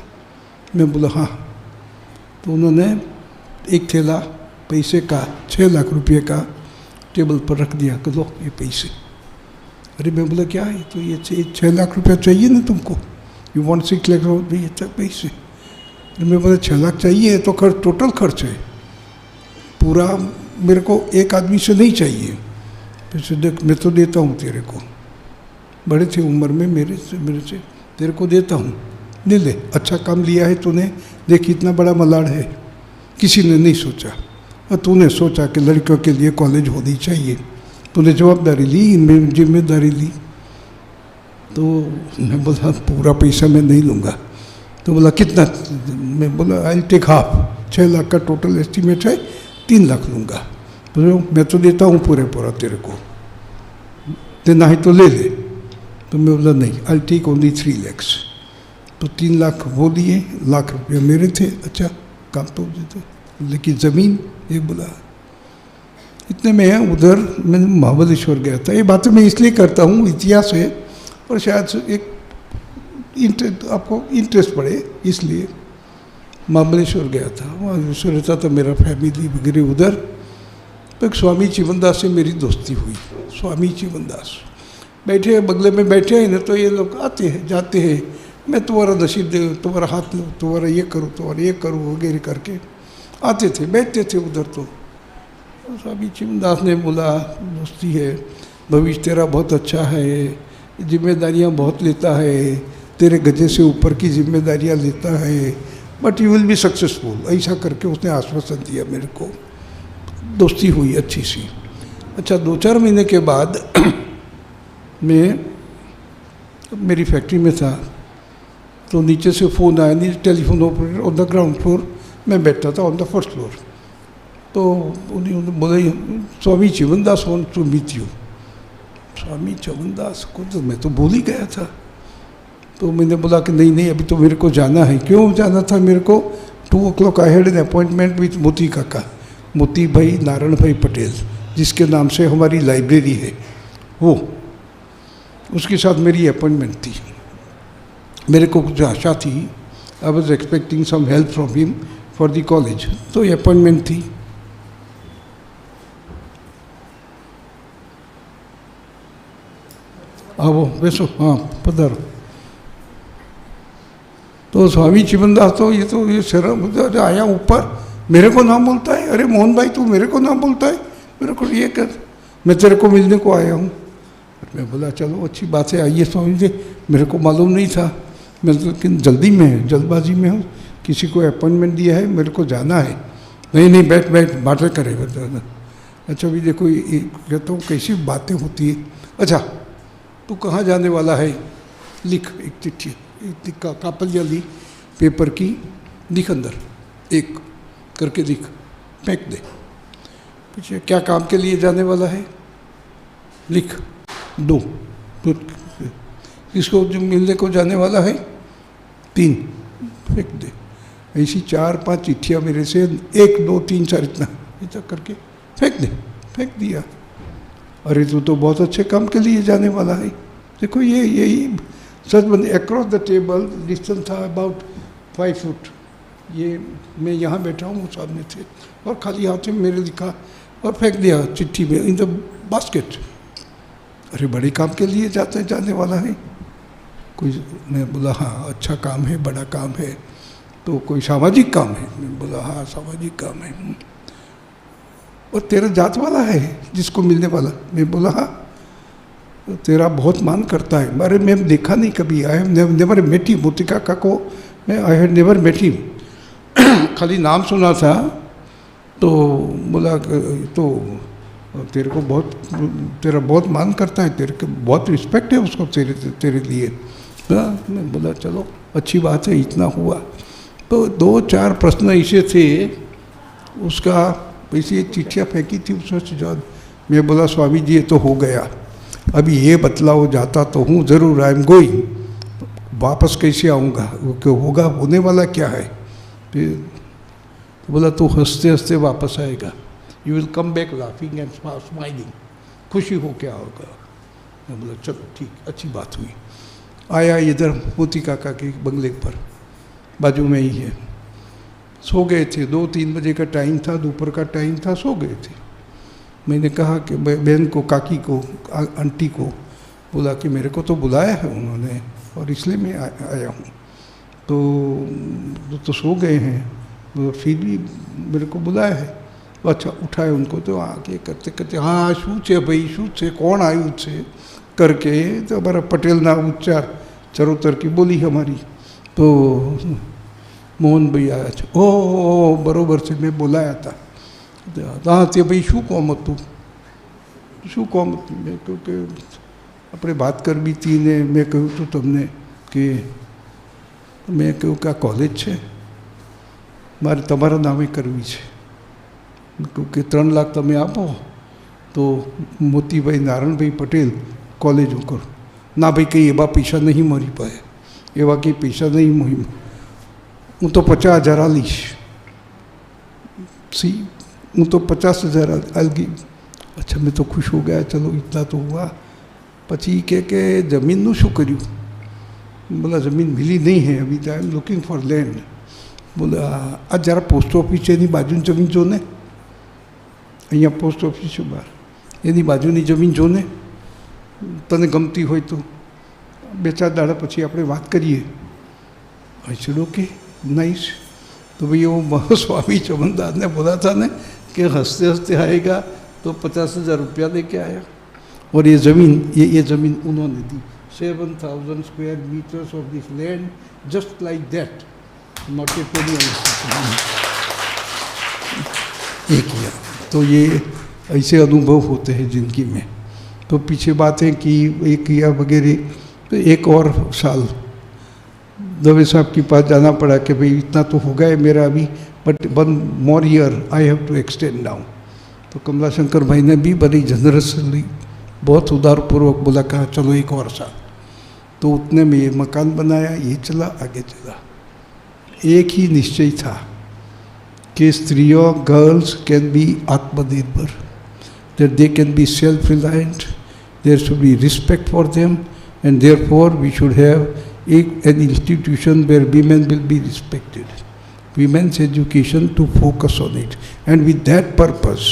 मैं बोला हाँ। तो उन्होंने एक थैला पैसे का 6 लाख रुपये का टेबल पर रख दिया कि लो ये पैसे। अरे मैं बोला क्या है, तो ये 6 लाख रुपया चाहिए ना तुमको, यू वांट 6 लाख रुपये पैसे। मैं बोला 6 लाख चाहिए तो खर्च, टोटल खर्च है पूरा, मेरे को एक आदमी से नहीं चाहिए। पैसे देख मैं तो देता हूँ तेरे को, बड़े थे उम्र में मेरे से तेरे को देता हूँ, ले ले, अच्छा काम लिया है तूने, देख इतना बड़ा मलाड़ है, किसी ने नहीं सोचा, और तूने सोचा कि लड़कियों के लिए कॉलेज होनी चाहिए, तूने जवाबदारी ली, इनमें जिम्मेदारी ली। तो मैं बोला पूरा पैसा मैं नहीं लूँगा। तो बोला कितना, मैं बोला आई टेक हाफ, 6 लाख का टोटल एस्टीमेट है, 3 लाख लूँगा। तो मैं तो देता हूँ पूरा तेरे को, देना है तो ले ले। तो मैं बोला नहीं, आई टेक ओनली 3 lakhs। तो 3 लाख वो लिए, लाख रुपये मेरे थे। अच्छा काम तो देते, लेकिन ज़मीन ये बोला। इतने में उधर मैं महाबलेश्वर गया था। ये बातें मैं इसलिए करता हूँ, इतिहास है, और शायद एक आपको इंटरेस्ट पड़े इसलिए। महाबलेश्वर गया था, महाबलेश्वर रहता था मेरा फैमिली वगैरह उधर। तो एक स्वामी चिवनदास से मेरी दोस्ती हुई। स्वामी चिवनदास बैठे बगले में बैठे हैं ना, तो ये लोग आते हैं जाते हैं, मैं तुम्हारा नसीब दे, तुम्हारा हाथ लो, तुम्हारा ये करूँ, तुम्हारा ये करूँ वगैरह करके आते थे, बैठते थे उधर। तो स्वामी चिवनदास ने बोला दोस्ती है, भविष्य तेरा बहुत अच्छा है, जिम्मेदारियाँ बहुत लेता है, तेरे गजे से ऊपर की जिम्मेदारियाँ लेता है, but you will be successful, ऐसा करके उसने आश्वासन दिया मेरे को। दोस्ती हुई अच्छी सी। अच्छा 2-4 महीने के बाद मैं मेरी फैक्ट्री में था, तो नीचे से फ़ोन आया, नीचे telephone operator on the ground floor, मैं बैठा था ऑन द फर्स्ट फ्लोर। तो उन्होंने बोला स्वामी चिवनदास वांट टू मीट यू। स्वामी चिवनदास को तो मैं तो भूल ही गया था। तो मैंने बोला कि नहीं अभी तो मेरे को जाना है। क्यों जाना था मेरे को? 2 o'clock I had an appointment with मोती काका, मोती भाई नारायण भाई पटेल, जिसके नाम से हमारी लाइब्रेरी है, वो उसके साथ मेरी अपॉइंटमेंट थी। मेरे को कुछ आशा थी, I was expecting some help from him for the college, तो ये अपॉइंटमेंट थी। आओ वैसो, हाँ पधारो। तो स्वामी चिवनदास तो ये शर्म आया ऊपर, मेरे को नाम बोलता है, अरे मोहन भाई तू मेरे को नाम बोलता है, मेरे को ये कर, मैं तेरे को मिलने को आया हूँ। मैं बोला चलो अच्छी बात है, आइए स्वामी जी, मेरे को मालूम नहीं था, मैं लेकिन जल्दी में है, जल्दबाजी में हूँ, किसी को अपॉइंटमेंट दिया है, मेरे को जाना है। नहीं बैठ बातें करे। अच्छा भी देखो कहता हूँ कैसी बातें होती है। अच्छा तू कहाँ जाने वाला है, लिख एक चिट्ठी, एक कापलिया ली पेपर की, लिख अंदर एक करके लिख, फेंक दे। पूछे क्या काम के लिए जाने वाला है, लिख 2। तो किसको जो मिलने को जाने वाला है 3, फेंक दे। ऐसी 4-5 चिट्ठियाँ मेरे से 1, 2, 3, 4 इतना करके फेंक दिया। अरे तू तो बहुत अच्छे काम के लिए जाने वाला है। देखो यही सच बंदे अक्रॉस द टेबल डिस्टेंस था अबाउट 5 फुट। ये मैं यहाँ बैठा हूँ, सामने थे, और खाली हाथ में मेरे लिखा और फेंक दिया चिट्ठी में इन द बास्केट। अरे बड़े काम के लिए जाने वाला है कोई। मैं बोला हाँ अच्छा काम है, बड़ा काम है, तो कोई सामाजिक काम है। मैं बोला हाँ सामाजिक काम है। और तेरा जात वाला है जिसको मिलने वाला? मैं बोला हाँ। तो तेरा बहुत मान करता है। अरे मैं देखा नहीं कभी, I have never met him. Moti Kaka को मैं I have never met him, खाली नाम सुना था। तो बोला तो तेरे को तेरा बहुत मान करता है, तेरे को बहुत रिस्पेक्ट है उसको तेरे लिए। मैं बोला चलो अच्छी बात है, इतना हुआ। तो 2-4 प्रश्न ऐसे थे, उसका वैसे चिट्ठियाँ फेंकी थी उसमें से जो। मैं बोला स्वामी जी ये तो हो गया, अभी ये बतलाओ, जाता तो हूँ ज़रूर, आई एम गोइंग, वापस कैसे आऊँगा, क्यों होगा, होने वाला क्या है? फिर तो बोला तू हंसते हंसते वापस आएगा, you will come back laughing and smiling, खुशी हो क्या होगा। मैं बोला चलो ठीक, अच्छी बात हुई। आया इधर मोती काका के बंगले पर, बाजू में ही है। सो गए थे, 2-3 बजे का टाइम था, दोपहर का टाइम था, सो गए थे। मैंने कहा कि बहन को, काकी को, आंटी को बोला कि मेरे को तो बुलाया है उन्होंने और इसलिए मैं आया हूँ, तो सो गए हैं, तो फिर भी मेरे को बुलाया है। तो अच्छा उठाए उनको, तो आके करते करते हाँ शू छे भाई, शू छे, कौन आयु छे करके, तो हमारा पटेल ना उच्चार चरोतर की बोली हमारी। तो मोहन भाई आया છે, ओ बरोबर છે, મેં બોલાયા હતા। હા તે ભાઈ શું કોમ હતું, શું કોમ હતું? મેં કહ્યું કે આપણે વાત કરવી હતી ને મેં કહ્યું હતું તમને કે મેં કહ્યું કે આ કોલેજ છે મારે તમારા નામે કરવી છે। મેં કહ્યું કે 3 લાખ તમે આપો તો મોતીભાઈ નારાયણભાઈ પટેલ કોલેજો કરો। ના ભાઈ કંઈ એવા પૈસા નહીં મારી પાસે, એવા કંઈ પૈસા નહીં મોહિમ, હું तो 50,000 આલીશ। सी હું तो 50,000 આલગી। अच्छा मैं तो खुश हो गया, चलो इतना तो हुआ। પછી કે જમીનનું શું કર્યું? બોલા જમીન મિલી નહીં है अभी, तो I am looking for land. बोला આ જરા પોસ્ટ ઓફિસ છે એની બાજુની જમીન જો ને, અહીંયા પોસ્ટ ઓફિસ છે બહાર, એની બાજુની જમીન જો ને, તને ગમતી હોય તો 2-4 દાડા પછી આપણે વાત કરીએ। I said okay nice. तो भाई वो स्वामी चमनदास ने बोला था ना कि हंसते हंसते आएगा, तो 50,000 रुपया लेके आया। और ये ज़मीन ये ज़मीन उन्होंने दी, 7,000 square meters of this land, just like that, not a penny. ये किया। तो ये ऐसे अनुभव होते हैं ज़िंदगी में। तो पीछे बातें की, एक किया वगैरह। तो एक और साल दवे साहब के पास जाना पड़ा कि भाई इतना तो हो गया मेरा अभी, but 1 more year I have to extend now. तो कमला शंकर भाई ने भी बड़ी जनरसली, बहुत उदारपूर्वक बोला, कहा चलो 1 और साल। तो उतने में ये मकान बनाया, ये चला, आगे चला। एक ही निश्चय था कि स्त्रियों, गर्ल्स कैन बी आत्मनिर्भर, that they can be self reliant, there should be respect for them, and therefore we should have an institution where women will be respected, women's education to focus on it, and with that purpose,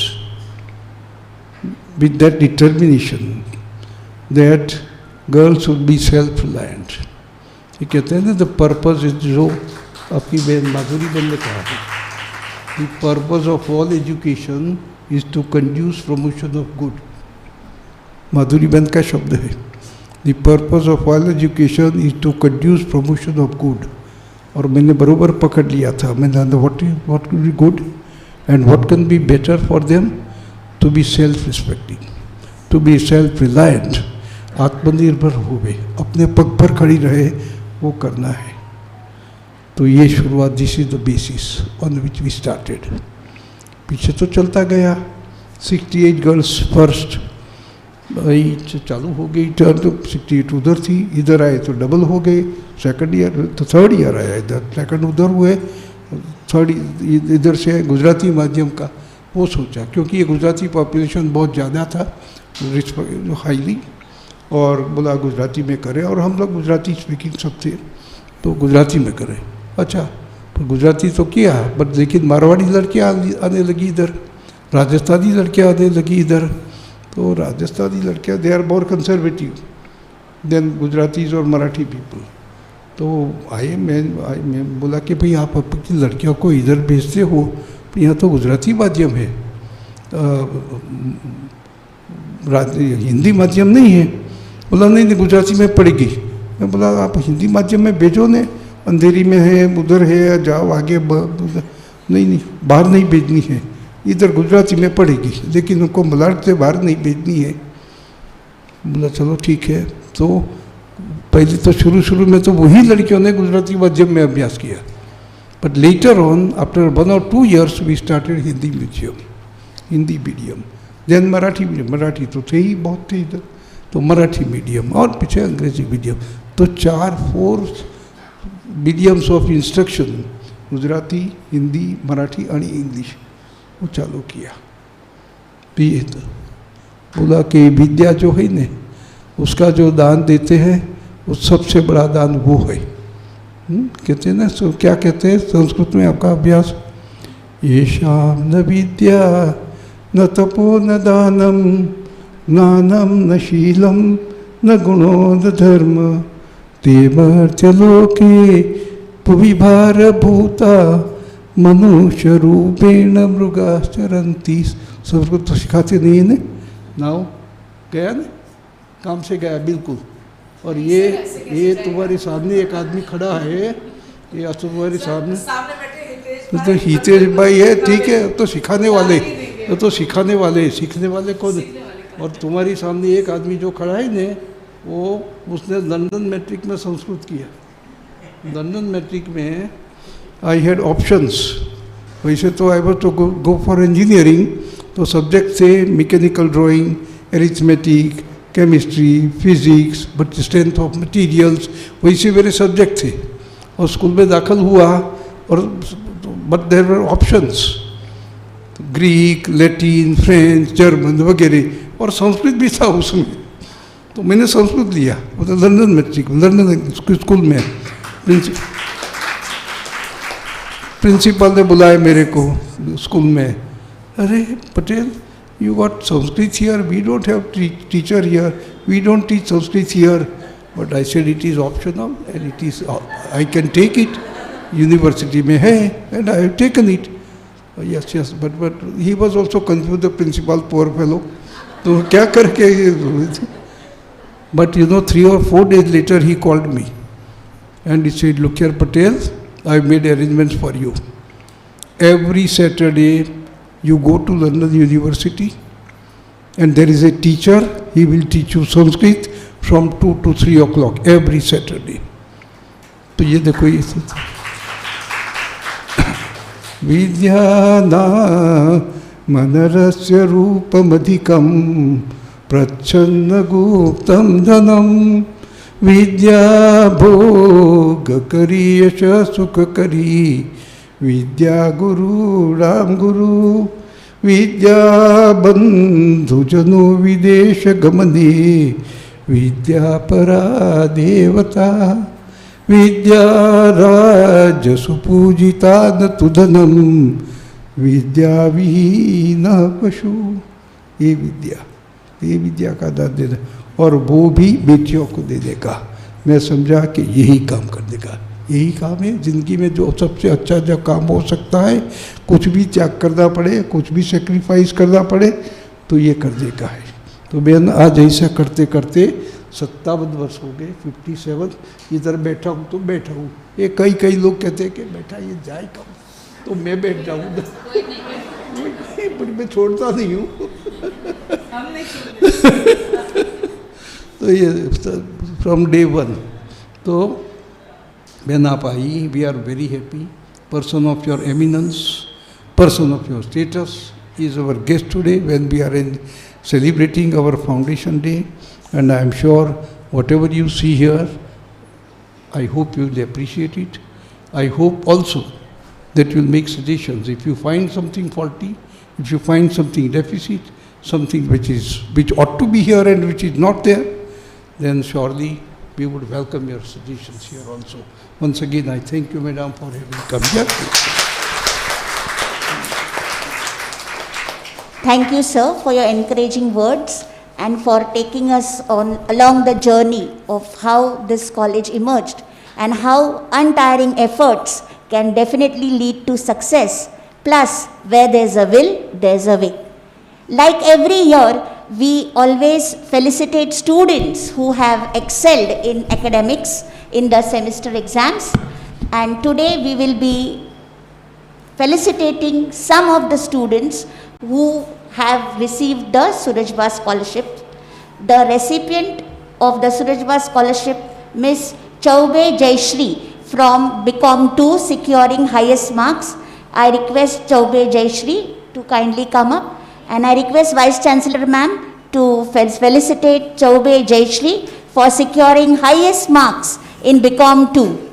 with that determination, that girls should be self-reliant। ये कहते हैं ना, the purpose is, जो आपकी बहन माधुरी बहन ने कहा है, the purpose of all education is to conduce promotion of good। माधुरी बहन का शब्द है। The purpose of all education is to conduce promotion of good। और मैंने बरोबर पकड़ लिया था। मैंने what could be good and what can be better for them? To be self-respecting, to be self-reliant, आत्मनिर्भर होवे, अपने पग पर खड़ी रहे, वो करना है। तो ये शुरुआत, this is the basis on which we started. पीछे तो चलता गया। 68 गर्ल्स फर्स्ट भाई चालू हो गई, टर्न तो 68 उधर थी, इधर आए तो डबल हो गए। सेकंड ईयर तो 3rd ईयर आया इधर, सेकंड उधर हुए, 3rd इधर से गुजराती माध्यम का वो सोचा, क्योंकि ये गुजराती पॉपुलेशन बहुत ज़्यादा था हाईली, और बोला गुजराती में करें, और हम लोग गुजराती स्पीकिंग सब थे, तो गुजराती में करें। अच्छा तो गुजराती तो किया, बट लेकिन मारवाड़ी लड़कियाँ आने लगी इधर, राजस्थानी लड़कियाँ आने लगी इधर। तो राजस्थानी लड़कियाँ they are more conservative than Gujaratis और मराठी पीपल। तो मैं बोला कि भाई आप अपनी लड़कियों को इधर भेजते हो, यहाँ तो गुजराती माध्यम है, हिंदी माध्यम नहीं है। बोला नहीं गुजराती में पढ़ेगी। मैं बोला आप हिंदी माध्यम में भेजो ने, अंधेरी में है, उधर है, जाओ आगे। नहीं बाहर नहीं भेजनी है, इधर गुजराती में पढ़ेगी, लेकिन उनको मलाड से बाहर नहीं भेजनी है। बोला चलो ठीक है। तो पहले तो शुरू में तो वही लड़कियों ने गुजराती माध्यम में अभ्यास किया, but later on after 1 or 2 years we started Hindi medium, Hindi medium, then Marathi medium. Marathi तो थे ही बहुत थे इधर, तो मराठी मीडियम, और पीछे अंग्रेजी मीडियम। तो 4 mediums of instruction, Gujarati, Hindi, Marathi और इंग्लिश, वो चालू किया। तो बोला कि विद्या जो है ने उसका जो दान देते हैं वो सबसे बड़ा दान वो है। कहते हैं ना, क्या कहते हैं संस्कृत में आपका अभ्यास, येषां न विद्या न तपो न दानम ज्ञानम न शीलम न गुणो न धर्म ते मर्त्यलोके पुविभारभूता मनुष्य रूपेण मृगाश्चरन्ति। संस्कृत तो सिखाते नहीं है नाउ, गया ना, काम से गया बिल्कुल। और ये तुम्हारे सामने एक आदमी खड़ा है, ये तुम्हारे सामने तो हितेश भाई है, ठीक है, तो सिखाने वाले, तो सिखाने वाले, सीखने वाले कौन? और तुम्हारी सामने एक आदमी जो खड़ा है ने, वो उसने लंदन मैट्रिक में संस्कृत किया। लंदन मैट्रिक में आई हैड ऑप्शंस, वैसे तो I was to go for engineering, तो सब्जेक्ट थे mechanical drawing, arithmetic, chemistry, physics, but strength of materials, वैसे मेरे सब्जेक्ट थे। और स्कूल में दाखिल हुआ, और but there were options, Greek, Latin, French, German वगैरह, और संस्कृत भी था उसमें। तो मैंने संस्कृत लिया, मतलब लंदन मैट्रिक, लंदन स्कूल में। प्रिंसिपल ने बुलाया मेरे को स्कूल में, अरे Patel, you got Sanskrit here, we don't have teacher here, we don't teach Sanskrit here. But I said it is optional and it is, I can take it, university में है, and I have taken it. Yes, but he was also confused, the principal, poor fellow. तो क्या करके, but 3 or 4 days later he called me and he said, look here Patel, I have made arrangements for you. Every Saturday you go to London University and there is a teacher, he will teach you Sanskrit from 2 to 3 o'clock every Saturday. तो ये देखो, ये विद्याना मनरस्य रूपमधिकं प्रच्छन्न गुप्तं धनं विद्या भोगकरी यश सुखकरी विद्या गुरु राम गुरु विद्या बंधुजनो विदेश गमने विद्या परा देवता विद्या राजसुपूजिता न तुधनम विद्या विहीन पशु। ये विद्या का दान देना, और वो भी बेटियों को दे देगा। मैं समझा कि यही काम कर देगा, यही काम है ज़िंदगी में जो सबसे अच्छा जो काम हो सकता है। कुछ भी त्याग करना पड़े, कुछ भी सेक्रीफाइस करना पड़े, तो ये कर देगा है। तो बहन, आज ऐसा करते करते 57 वर्ष हो गए, 57। इधर बैठा हूँ तो बैठा हूँ। ये कई लोग कहते हैं कि बैठा ये जाए कब, तो मैं बैठ जाऊँ, मैं छोड़ता नहीं हूँ। तो ये फ्रॉम डे 1 तो बहन आप आई, we are very happy. Person of your eminence, person of your status is our guest today when we are in celebrating our foundation day, and I am sure whatever you see here, I hope you will appreciate it. I hope also that you will make suggestions. If you find something faulty, if you find something deficit, something which ought to be here and which is not there, then surely we would welcome your suggestions here also. Once again, I thank you, Madam, for having come here. Thank you, sir, for your encouraging words and for taking us along the journey of how this college emerged and how untiring efforts can definitely lead to success. Plus, where there's a will, there's a way. Like every year, we always felicitate students who have excelled in academics in the semester exams, and today we will be felicitating some of the students who have received the Surajbah scholarship. The recipient of the Surajbah scholarship, Miss Chaube Jayashri from BCom 2, securing highest marks. I request Chaube Jayashri to kindly come up, and I request Vice Chancellor Ma'am to felicitate Chaube Jayashri for securing highest marks in BCom 2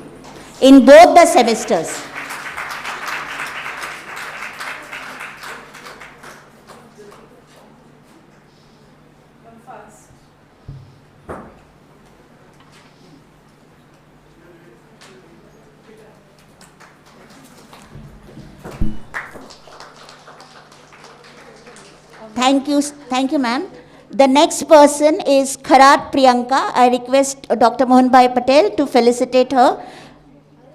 in both the semesters. Thank you, ma'am. The next person is Kharat Priyanka. I request Dr. Mohan Bhai Patel to felicitate her.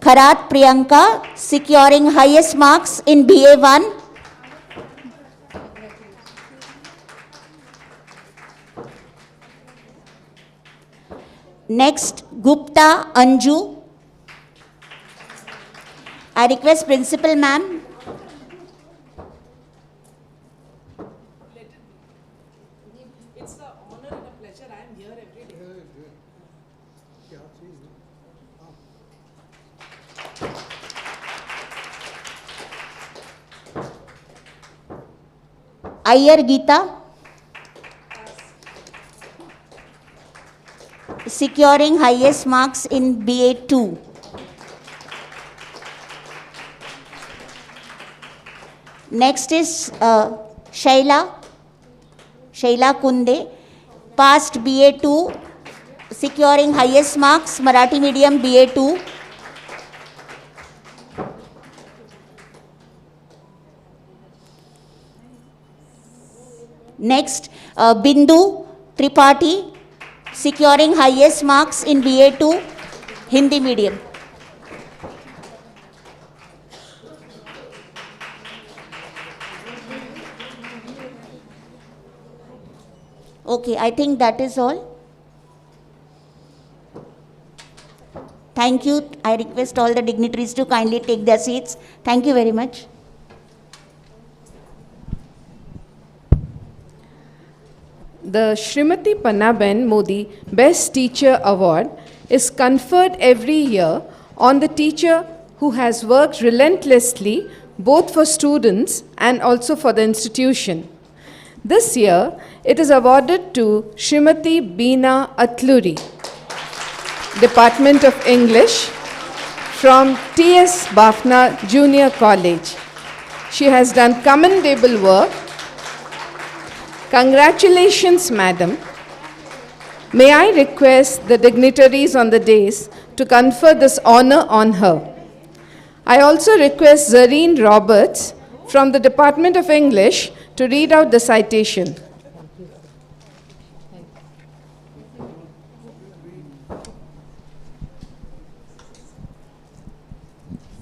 Kharat Priyanka, securing highest marks in BA1. Next, Gupta Anju. I request Principal Ma'am. It's an honor and a pleasure. I am here every day. Iyer Geeta. Securing highest marks in BA2. Next is Shaila Kunde, passed BA2, securing highest marks, Marathi medium BA2. Next, Bindu Tripathi, securing highest marks in BA2, Hindi medium. Okay, I think that is all. Thank you. I request all the dignitaries to kindly take their seats. Thank you very much. The Shrimati Pannaben Modi Best Teacher Award is conferred every year on the teacher who has worked relentlessly both for students and also for the institution. This year, it is awarded to Shrimati Beena Atluri, Department of English, from T.S. Bafna Junior College. She has done commendable work. Congratulations, madam. May I request the dignitaries on the dais to confer this honor on her. I also request Zareen Roberts from the Department of English to read out the citation.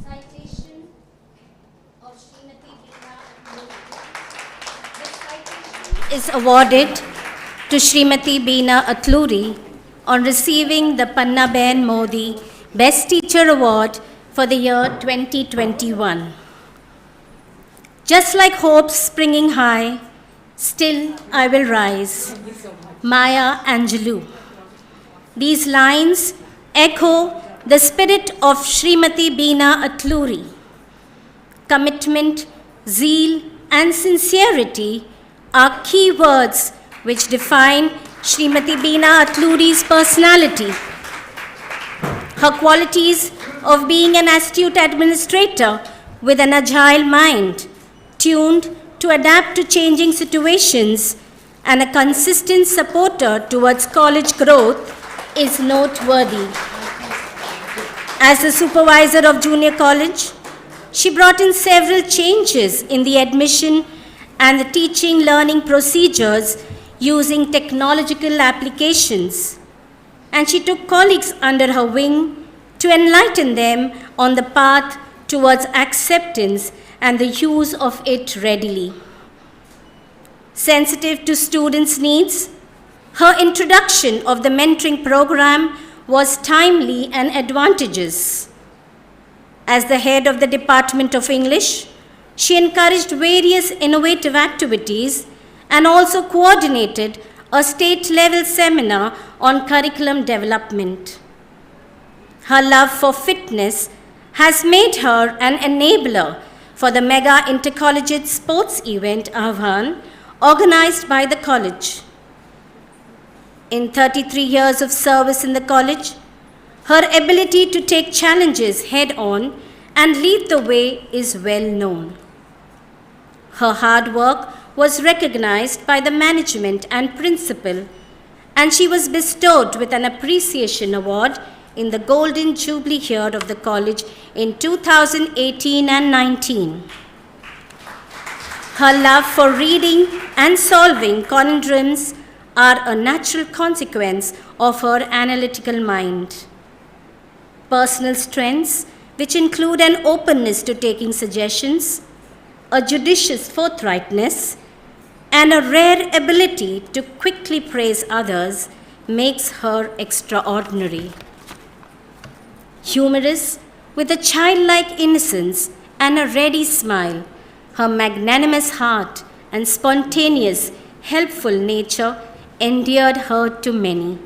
Citation of Srimati Beena Atluri. This citation is awarded to Srimati Beena Atluri on receiving the Pannaben Modi Best Teacher Award for the year 2021. Just like hope springing high, still I will rise. Maya Angelou. These lines echo the spirit of Srimati Beena Atluri. Commitment, zeal, and sincerity are key words which define Srimati Beena Atluri's personality. Her qualities of being an astute administrator with an agile mind, tuned to adapt to changing situations, and a consistent supporter towards college growth is noteworthy. As the supervisor of junior college, she brought in several changes in the admission and the teaching learning procedures using technological applications, and she took colleagues under her wing to enlighten them on the path towards acceptance and the use of it readily. Sensitive to students' needs, her introduction of the mentoring program was timely and advantageous. As the head of the Department of English, she encouraged various innovative activities and also coordinated a state-level seminar on curriculum development. Her love for fitness has made her an enabler for the mega intercollegiate sports event Ahvan, organized by the college. In 33 years of service in the college, her ability to take challenges head-on and lead the way is well known. Her hard work was recognized by the management and principal, and she was bestowed with an appreciation award in the Golden Jubilee year of the college in 2018 and 19. Her love for reading and solving conundrums are a natural consequence of her analytical mind. Personal strengths, which include an openness to taking suggestions, a judicious forthrightness, and a rare ability to quickly praise others, makes her extraordinary. Humorous, with a childlike innocence and a ready smile, her magnanimous heart and spontaneous, helpful nature endeared her to many.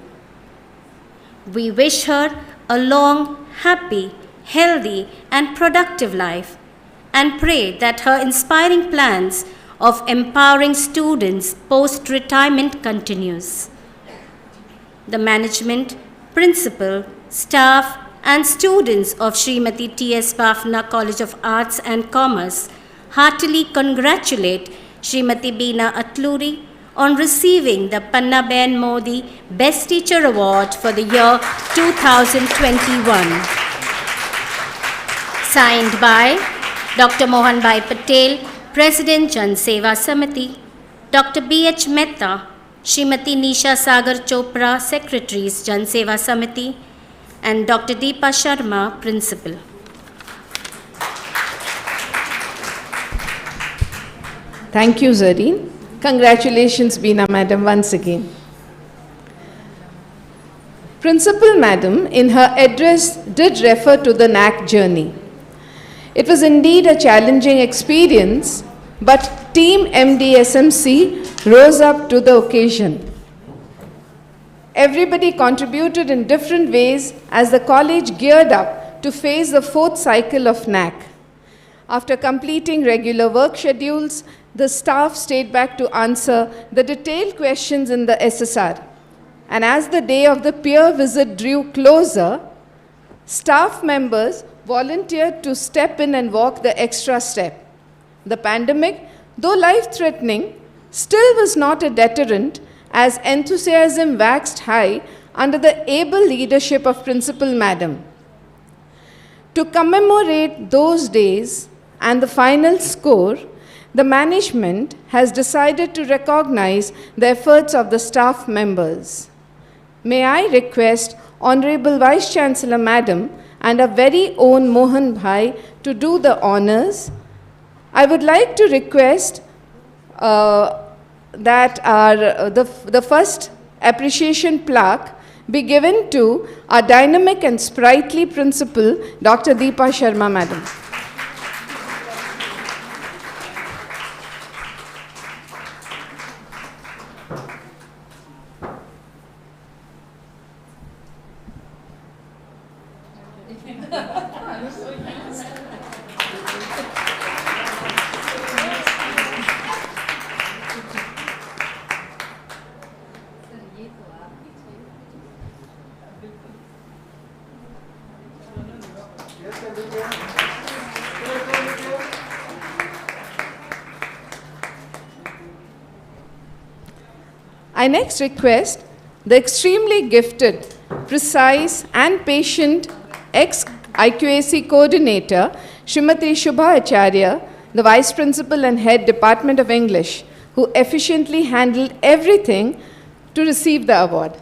We wish her a long, happy, healthy, and productive life, and pray that her inspiring plans of empowering students post-retirement continues. The management, principal, staff, and students of Srimati T.S. Bafna College of Arts and Commerce heartily congratulate Srimati Beena Atluri on receiving the Pannaben Modi Best Teacher Award for the year 2021. Signed by Dr. Mohan Bhai Patel, President Jan Seva Samiti, Dr. B.H. Mehta, Srimati Nisha Sagar Chopra, Secretaries Jan Seva Samiti, and Dr. Deepa Sharma, Principal. Thank you, Zareen. Congratulations, Beena Madam, once again. Principal Madam, in her address, did refer to the NAC journey. It was indeed a challenging experience, but Team MDSMC rose up to the occasion. Everybody contributed in different ways as the college geared up to face the fourth cycle of NAC. After completing regular work schedules, the staff stayed back to answer the detailed questions in the SSR. And as the day of the peer visit drew closer, staff members volunteered to step in and walk the extra step. The pandemic, though life-threatening, still was not a deterrent as enthusiasm waxed high under the able leadership of Principal Madam. To commemorate those days and the final score, the management has decided to recognize the efforts of the staff members. May I request Honorable Vice Chancellor Madam and our very own Mohan Bhai to do the honors. I would like to request that the first appreciation plaque be given to our dynamic and sprightly principal, Dr. Deepa Sharma Madam. I next request the extremely gifted, precise and patient ex-IQAC coordinator, Srimati Shubha Acharya, the Vice Principal and Head Department of English, who efficiently handled everything to receive the award.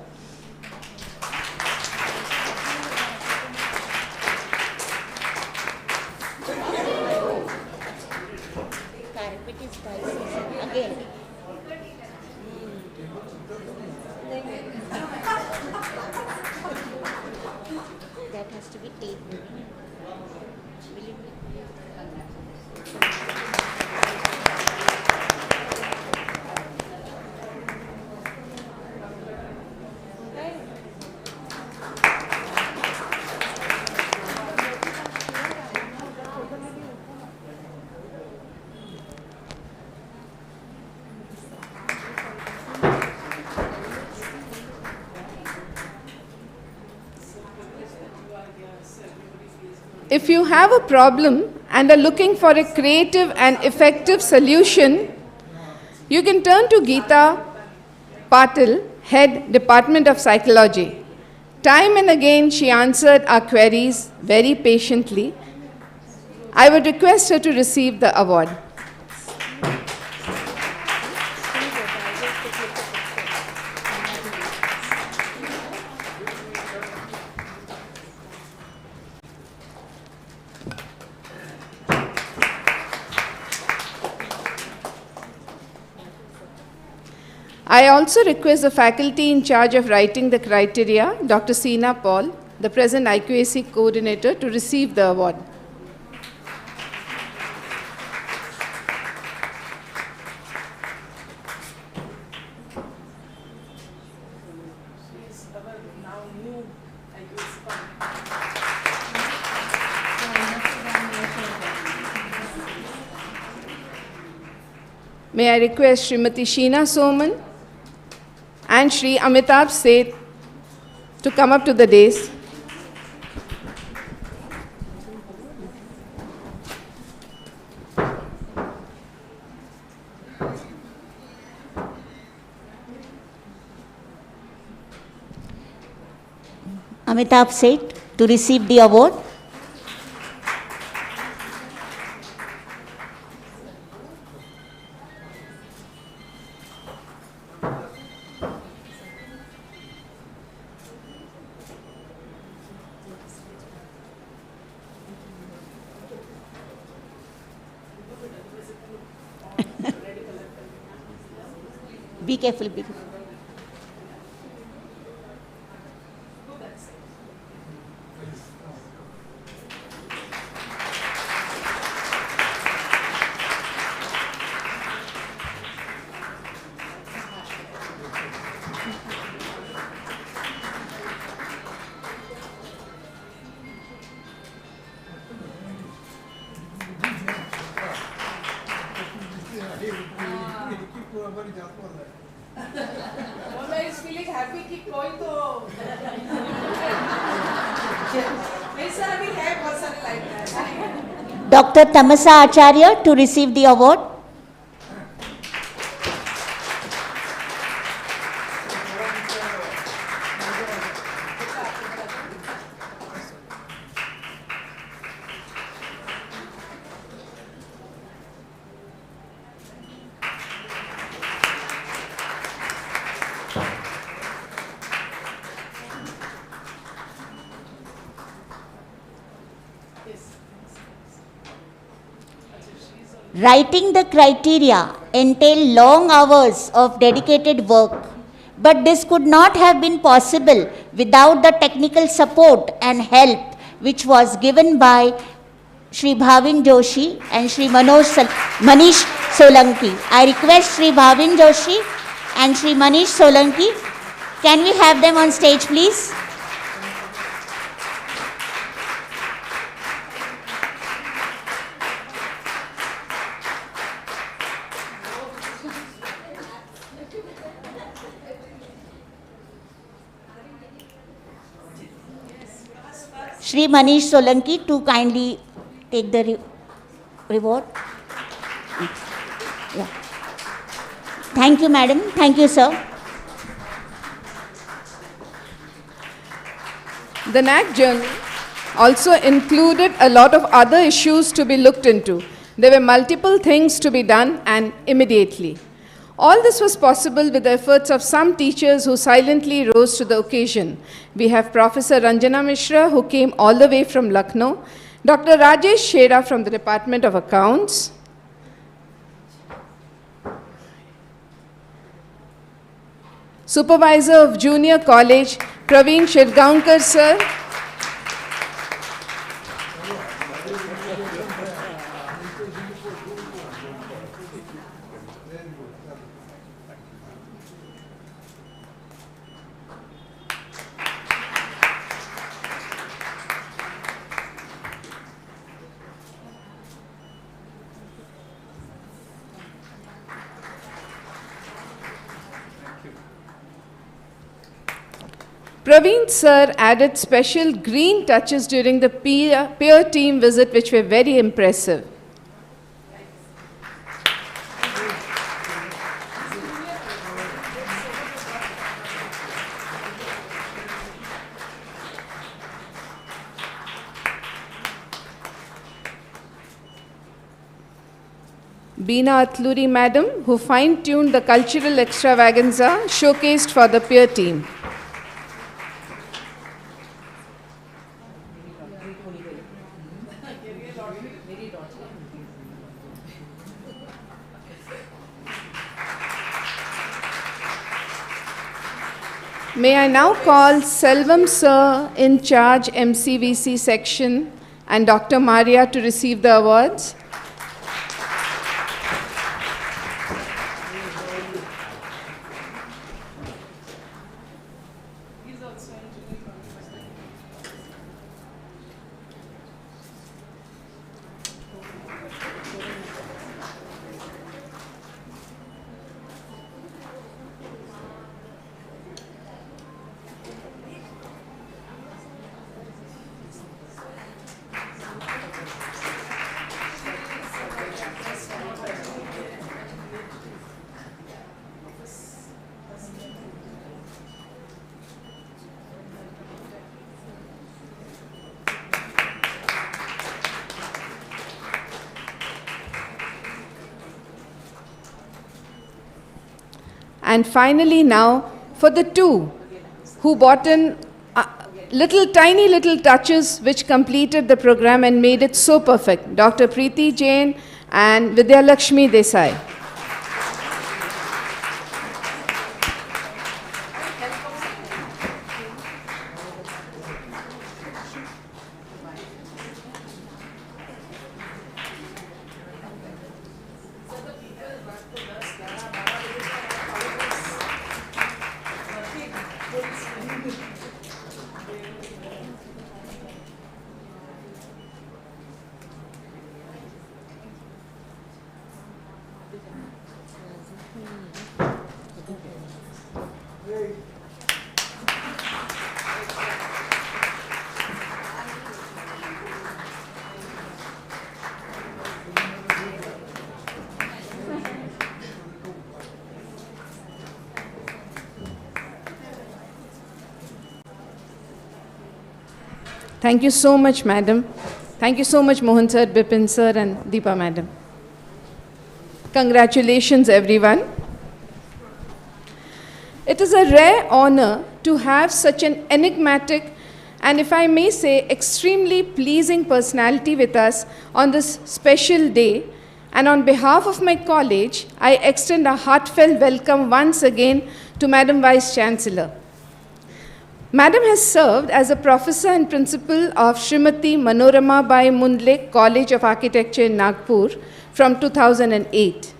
That has to be taped. If you have a problem and are looking for a creative and effective solution, you can turn to Geeta Patil, Head Department of Psychology. Time and again, she answered our queries very patiently. I would request her to receive the award. I also request the faculty in charge of writing the criteria, Dr. Seena Paul, the present IQAC coordinator, to receive the award. May I request Srimati Sheena Soman and Shri Amitabh Seth to come up to the dais. Amitabh Seth to receive the award. Be careful, be careful. Is feeling happy, keep going to. Dr. Tamasa Acharya to receive the award. Writing the criteria entailed long hours of dedicated work, but this could not have been possible without the technical support and help which was given by Shri Bhavin Joshi and Shri Manish Solanki. I request Shri Bhavin Joshi and Shri Manish Solanki, can we have them on stage please? Shri Manish Solanki to kindly take the reward. Yeah. Thank you, madam. Thank you, sir. The NAC journey also included a lot of other issues to be looked into. There were multiple things to be done and immediately. All this was possible with the efforts of some teachers who silently rose to the occasion. We have Professor Ranjana Mishra, who came all the way from Lucknow, Dr. Rajesh Shera from the Department of Accounts, Supervisor of Junior College, Praveen Shirgaunkar sir, Praveen sir added special green touches during the peer team visit, which were very impressive. Beena Atluri madam, who fine-tuned the cultural extravaganza showcased for the peer team. May I now call Selvam Sir in charge MCVC section and Dr. Maria to receive the awards. And finally now, for the two who brought in tiny little touches which completed the program and made it so perfect, Dr. Preeti Jain and Vidya Lakshmi Desai. Thank you so much, madam. Thank you so much, Mohan sir, Bipin sir, and Deepa madam. Congratulations, everyone. It is a rare honor to have such an enigmatic and, if I may say, extremely pleasing personality with us on this special day. And on behalf of my college, I extend a heartfelt welcome once again to Madam Vice Chancellor. Madam has served as a professor and principal of Srimati Manorama Bai Mundle College of Architecture in Nagpur from 2008.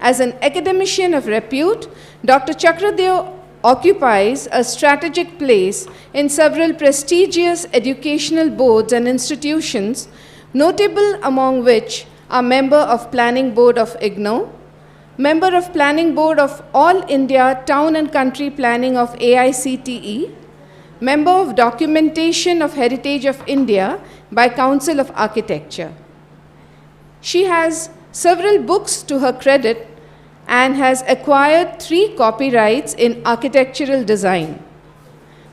As an academician of repute, Dr. Chakradeo occupies a strategic place in several prestigious educational boards and institutions, notable among which are member of Planning Board of IGNOU, member of Planning Board of All India Town and Country Planning of AICTE, member of Documentation of Heritage of India by Council of Architecture. She has several books to her credit and has acquired 3 copyrights in architectural design.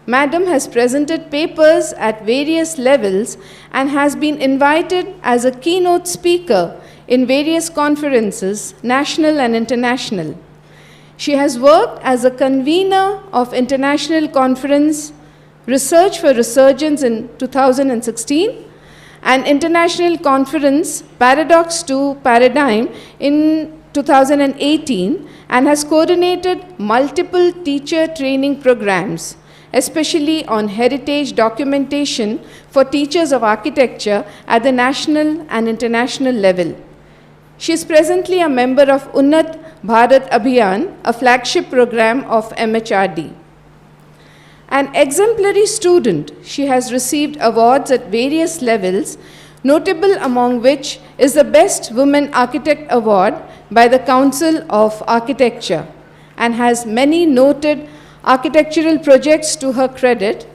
Madam has presented papers at various levels and has been invited as a keynote speaker in various conferences, national and international. She has worked as a convener of International Conference Research for Resurgence in 2016 and International Conference Paradox to Paradigm in 2018, and has coordinated multiple teacher training programs, especially on heritage documentation for teachers of architecture at the national and international level. She is presently a member of Unnat Bharat Abhiyan, a flagship program of MHRD. An exemplary student, she has received awards at various levels, notable among which is the Best Woman Architect Award by the Council of Architecture, and has many noted architectural projects to her credit.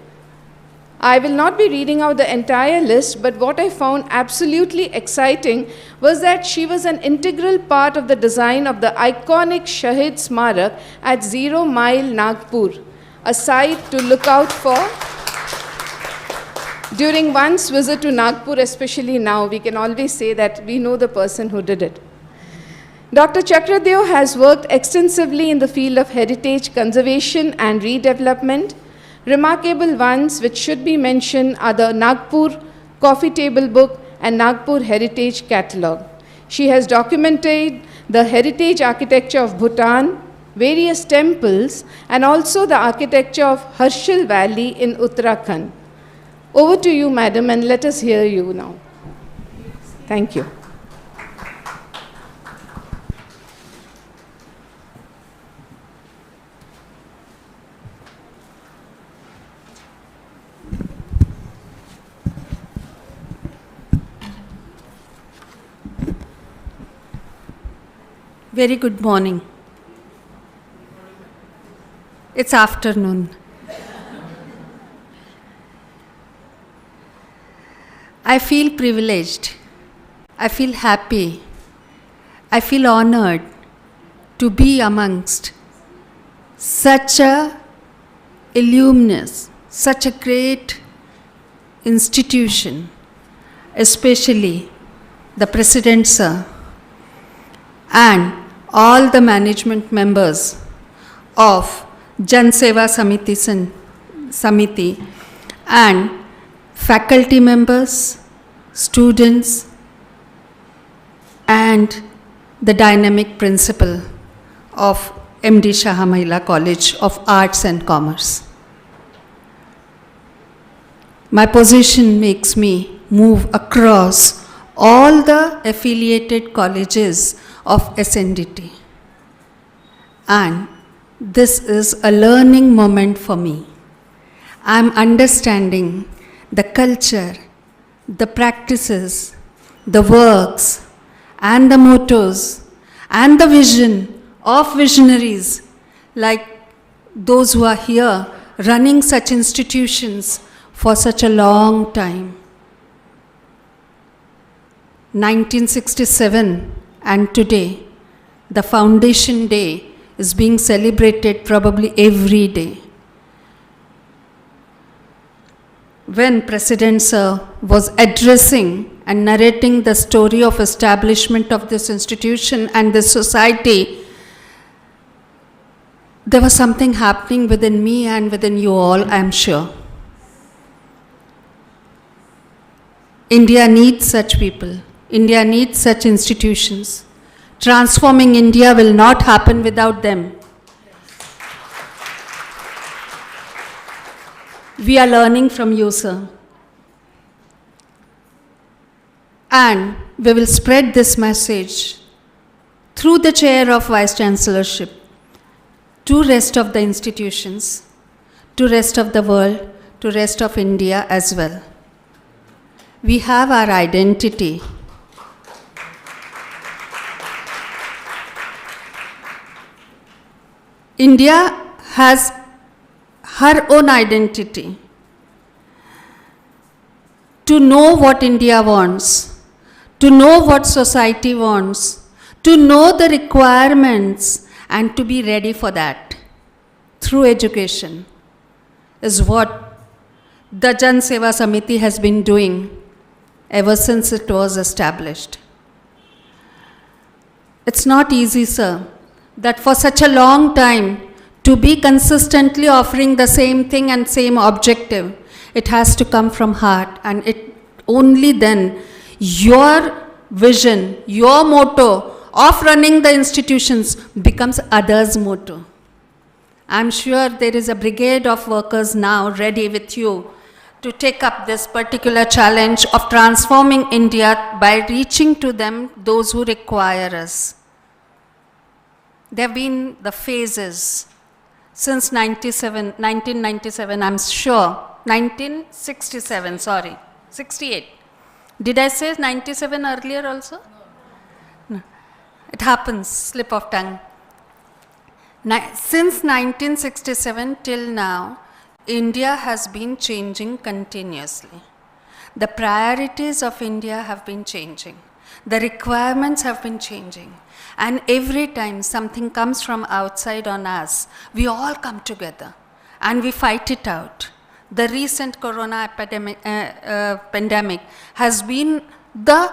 I will not be reading out the entire list, but what I found absolutely exciting was that she was an integral part of the design of the iconic Shahid Smarak at 0 Mile, Nagpur, a site to look out for. During one's visit to Nagpur, especially now, we can always say that we know the person who did it. Dr. Chakradeo has worked extensively in the field of heritage conservation and redevelopment. Remarkable ones which should be mentioned are the Nagpur Coffee Table Book and Nagpur Heritage Catalogue. She has documented the heritage architecture of Bhutan, various temples, and also the architecture of Harshil Valley in Uttarakhand. Over to you, madam, and let us hear you now. Thank you. Very good morning. It's afternoon. I feel privileged. I feel happy. I feel honored to be amongst such a illuminous, such a great institution, especially the President, sir, and all the management members of Jan Seva Samiti and faculty members, students, and the dynamic principal of MD Shah Mahila College of Arts and Commerce. My position makes me move across all the affiliated colleges of SNDT. And this is a learning moment for me. I'm understanding the culture, the practices, the works, and the mottos, and the vision of visionaries like those who are here running such institutions for such a long time. 1967 and today, the Foundation Day is being celebrated probably every day. When President Sir was addressing and narrating the story of establishment of this institution and this society, there was something happening within me and within you all, I am sure. India needs such people. India needs such institutions. Transforming India will not happen without them. We are learning from you, sir. And we will spread this message through the chair of Vice Chancellorship to rest of the institutions, to rest of the world, to rest of India as well. We have our identity. India has her own identity. To know what India wants, to know what society wants, to know the requirements and to be ready for that through education is what the Jan Seva Samiti has been doing ever since it was established. It's not easy, sir, that for such a long time to be consistently offering the same thing and same objective. It has to come from heart, and it only then your vision, your motto of running the institutions becomes others' motto. I'm sure there is a brigade of workers now ready with you to take up this particular challenge of transforming India by reaching to them, those who require us. There have been the phases since 1997, I'm sure. 1967, sorry, 68. Did I say 97 earlier also? No. It happens, slip of tongue. Since 1967 till now, India has been changing continuously. The priorities of India have been changing. The requirements have been changing. And every time something comes from outside on us, we all come together and we fight it out. The recent corona pandemic has been the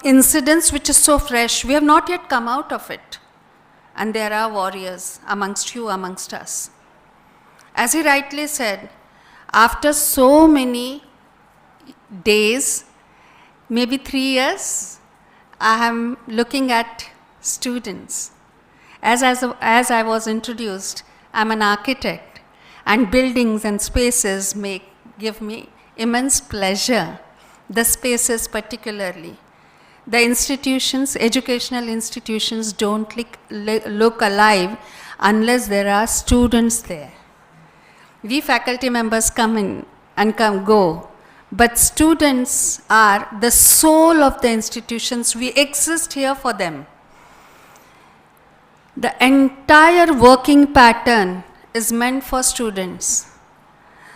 incidents which is so fresh. We have not yet come out of it. And there are warriors amongst you, amongst us. As he rightly said, after so many days, maybe 3 years, I am looking at students. As I was introduced, I'm an architect, and buildings and spaces give me immense pleasure. The spaces particularly. The institutions, educational institutions don't look alive unless there are students there. We faculty members come in and go, but students are the soul of the institutions. We exist here for them. The entire working pattern is meant for students.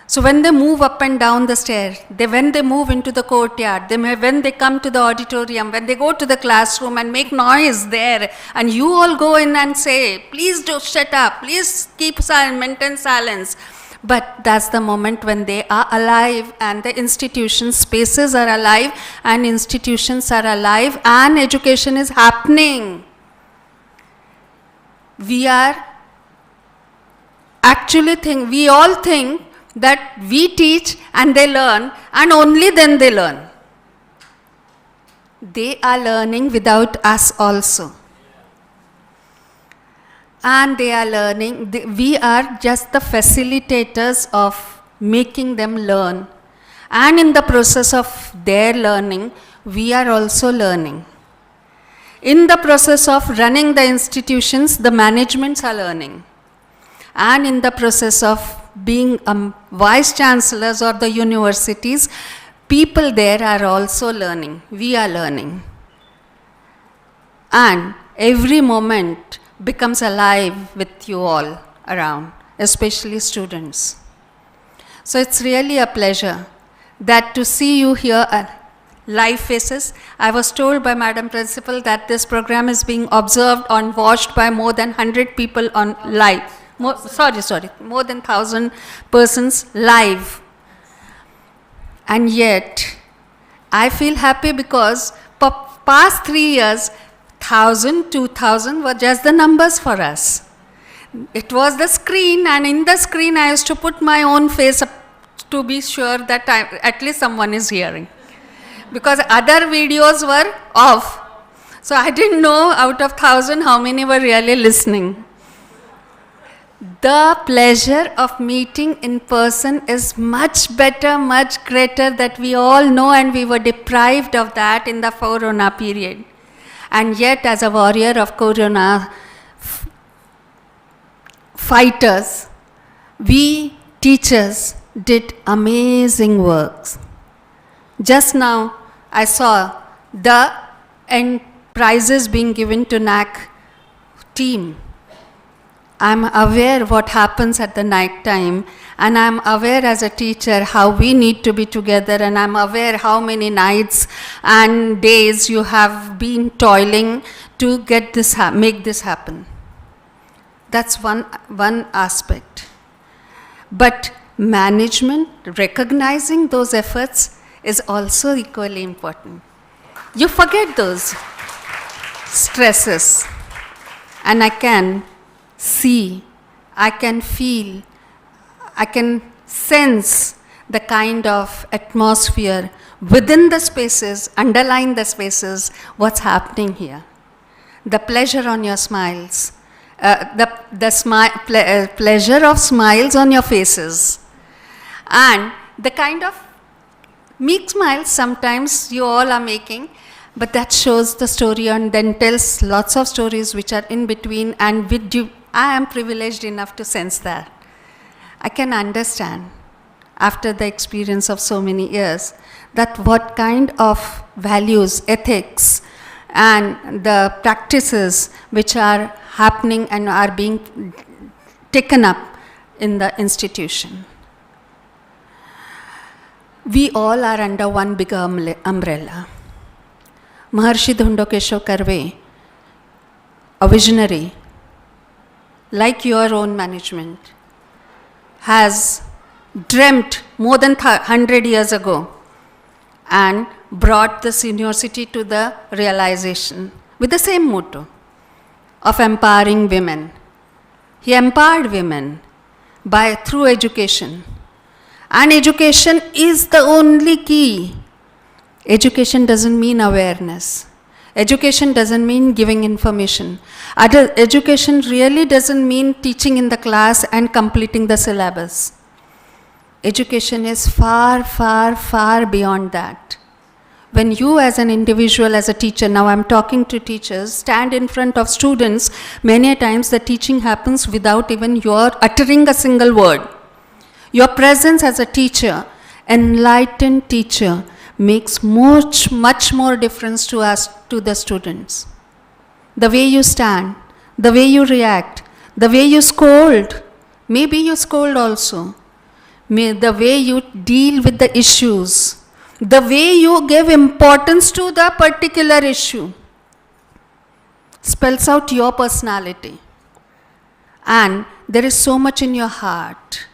So when they move up and down the stair, when they move into the courtyard, when they come to the auditorium, when they go to the classroom and make noise there, and you all go in and say, please do shut up, please keep silent, maintain silence. But that's the moment when they are alive, and the institution spaces are alive, and institutions are alive, and education is happening. We all think that we teach and they learn, and only then they learn. They are learning without us also. And they are learning, we are just the facilitators of making them learn. And in the process of their learning, we are also learning. In the process of running the institutions, the managements are learning. And in the process of being vice chancellors or the universities, people there are also learning. We are learning. And every moment becomes alive with you all around, especially students. So it's really a pleasure that to see you here live faces. I was told by Madam Principal that this program is being observed and watched by more than 100 people on live. More than 1,000 persons live. And yet, I feel happy because for past 3 years, 1,000, 2,000 were just the numbers for us. It was the screen, and in the screen I used to put my own face up to be sure that at least someone is hearing. Because other videos were off. So I didn't know out of 1,000 how many were really listening. The pleasure of meeting in person is much better, much greater, that we all know, and we were deprived of that in the Corona period. And yet, as a warrior of Corona fighters, we teachers did amazing works. Just now, I saw the prizes being given to NAC team. I'm aware what happens at the night time, and I'm aware as a teacher how we need to be together, and I'm aware how many nights and days you have been toiling to make this happen. That's one aspect. But management, recognizing those efforts is also equally important. You forget those stresses, and I can see, I can feel, I can sense the kind of atmosphere within the spaces, underlying the spaces, what's happening here. The pleasure on your smiles, pleasure of smiles on your faces, and the kind of meek smiles sometimes you all are making, but that shows the story and then tells lots of stories which are in between, and with you, I am privileged enough to sense that. I can understand, after the experience of so many years, that what kind of values, ethics, and the practices which are happening and are being taken up in the institution. We all are under one big umbrella. Maharshi Dhundokeshwar Karve, a visionary, like your own management, has dreamt more than 100 years ago and brought this university to the realization with the same motto of empowering women. He empowered women through education. And education is the only key. Education doesn't mean awareness. Education doesn't mean giving information. Education really doesn't mean teaching in the class and completing the syllabus. Education is far, far, far beyond that. When you as an individual, as a teacher, now I'm talking to teachers, stand in front of students, many times the teaching happens without even your uttering a single word. Your presence as a teacher, enlightened teacher, makes much more difference to us, to the students. The way you stand, the way you react, the way you scold, maybe you scold also, the way you deal with the issues, the way you give importance to the particular issue, spells out your personality. And there is so much in your heart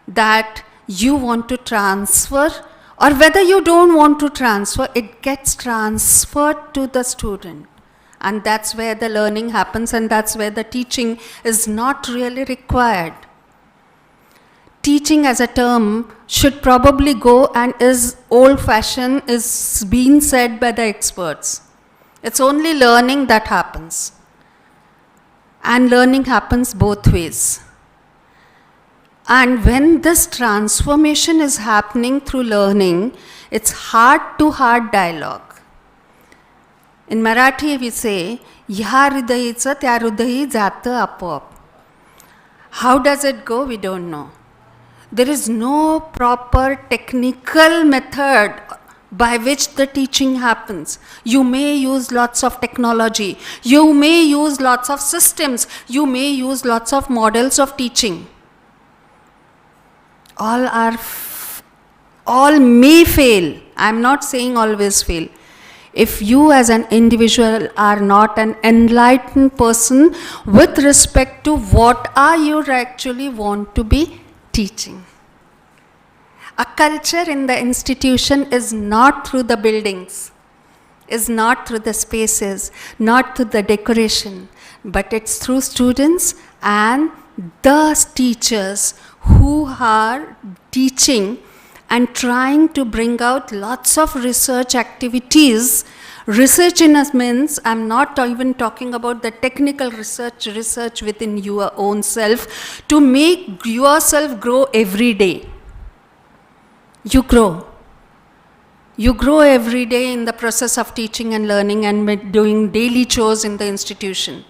that you want to transfer, or whether you don't want to transfer, it gets transferred to the student. And that's where the learning happens, and that's where the teaching is not really required. Teaching as a term should probably go and is old-fashioned, is being said by the experts. It's only learning that happens. And learning happens both ways. And when this transformation is happening through learning, it's heart-to-heart dialogue. In Marathi we say, "Ya hridayचं त्या हृदयी जातं आपोआप." How does it go? We don't know. There is no proper technical method by which the teaching happens. You may use lots of technology, you may use lots of systems, you may use lots of models of teaching. All may fail. I'm not saying always fail. If you as an individual are not an enlightened person with respect to what are you actually want to be teaching. A culture in the institution is not through the buildings, is not through the spaces, not through the decoration, but it's through students and the teachers who are teaching and trying to bring out lots of research activities. Research in us means, I'm not even talking about the technical research within your own self, to make yourself grow every day. You grow. You grow every day in the process of teaching and learning and doing daily chores in the institution.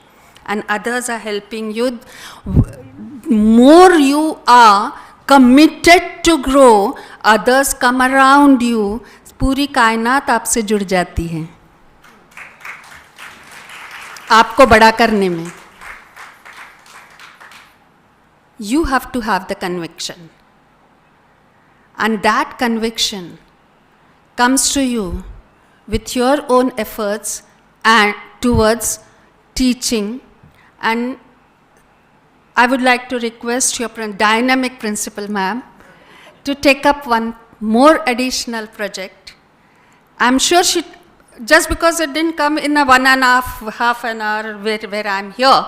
And others are helping you. More you are committed to grow, others come around you, पूरी कायनात आपसे जुड़ जाती है आपको बड़ा करने में. You have to have the conviction. And that conviction comes to you with your own efforts and towards teaching. And I would like to request your dynamic principal, ma'am, to take up one more additional project. I'm sure she, just because it didn't come in a half an hour where I'm here,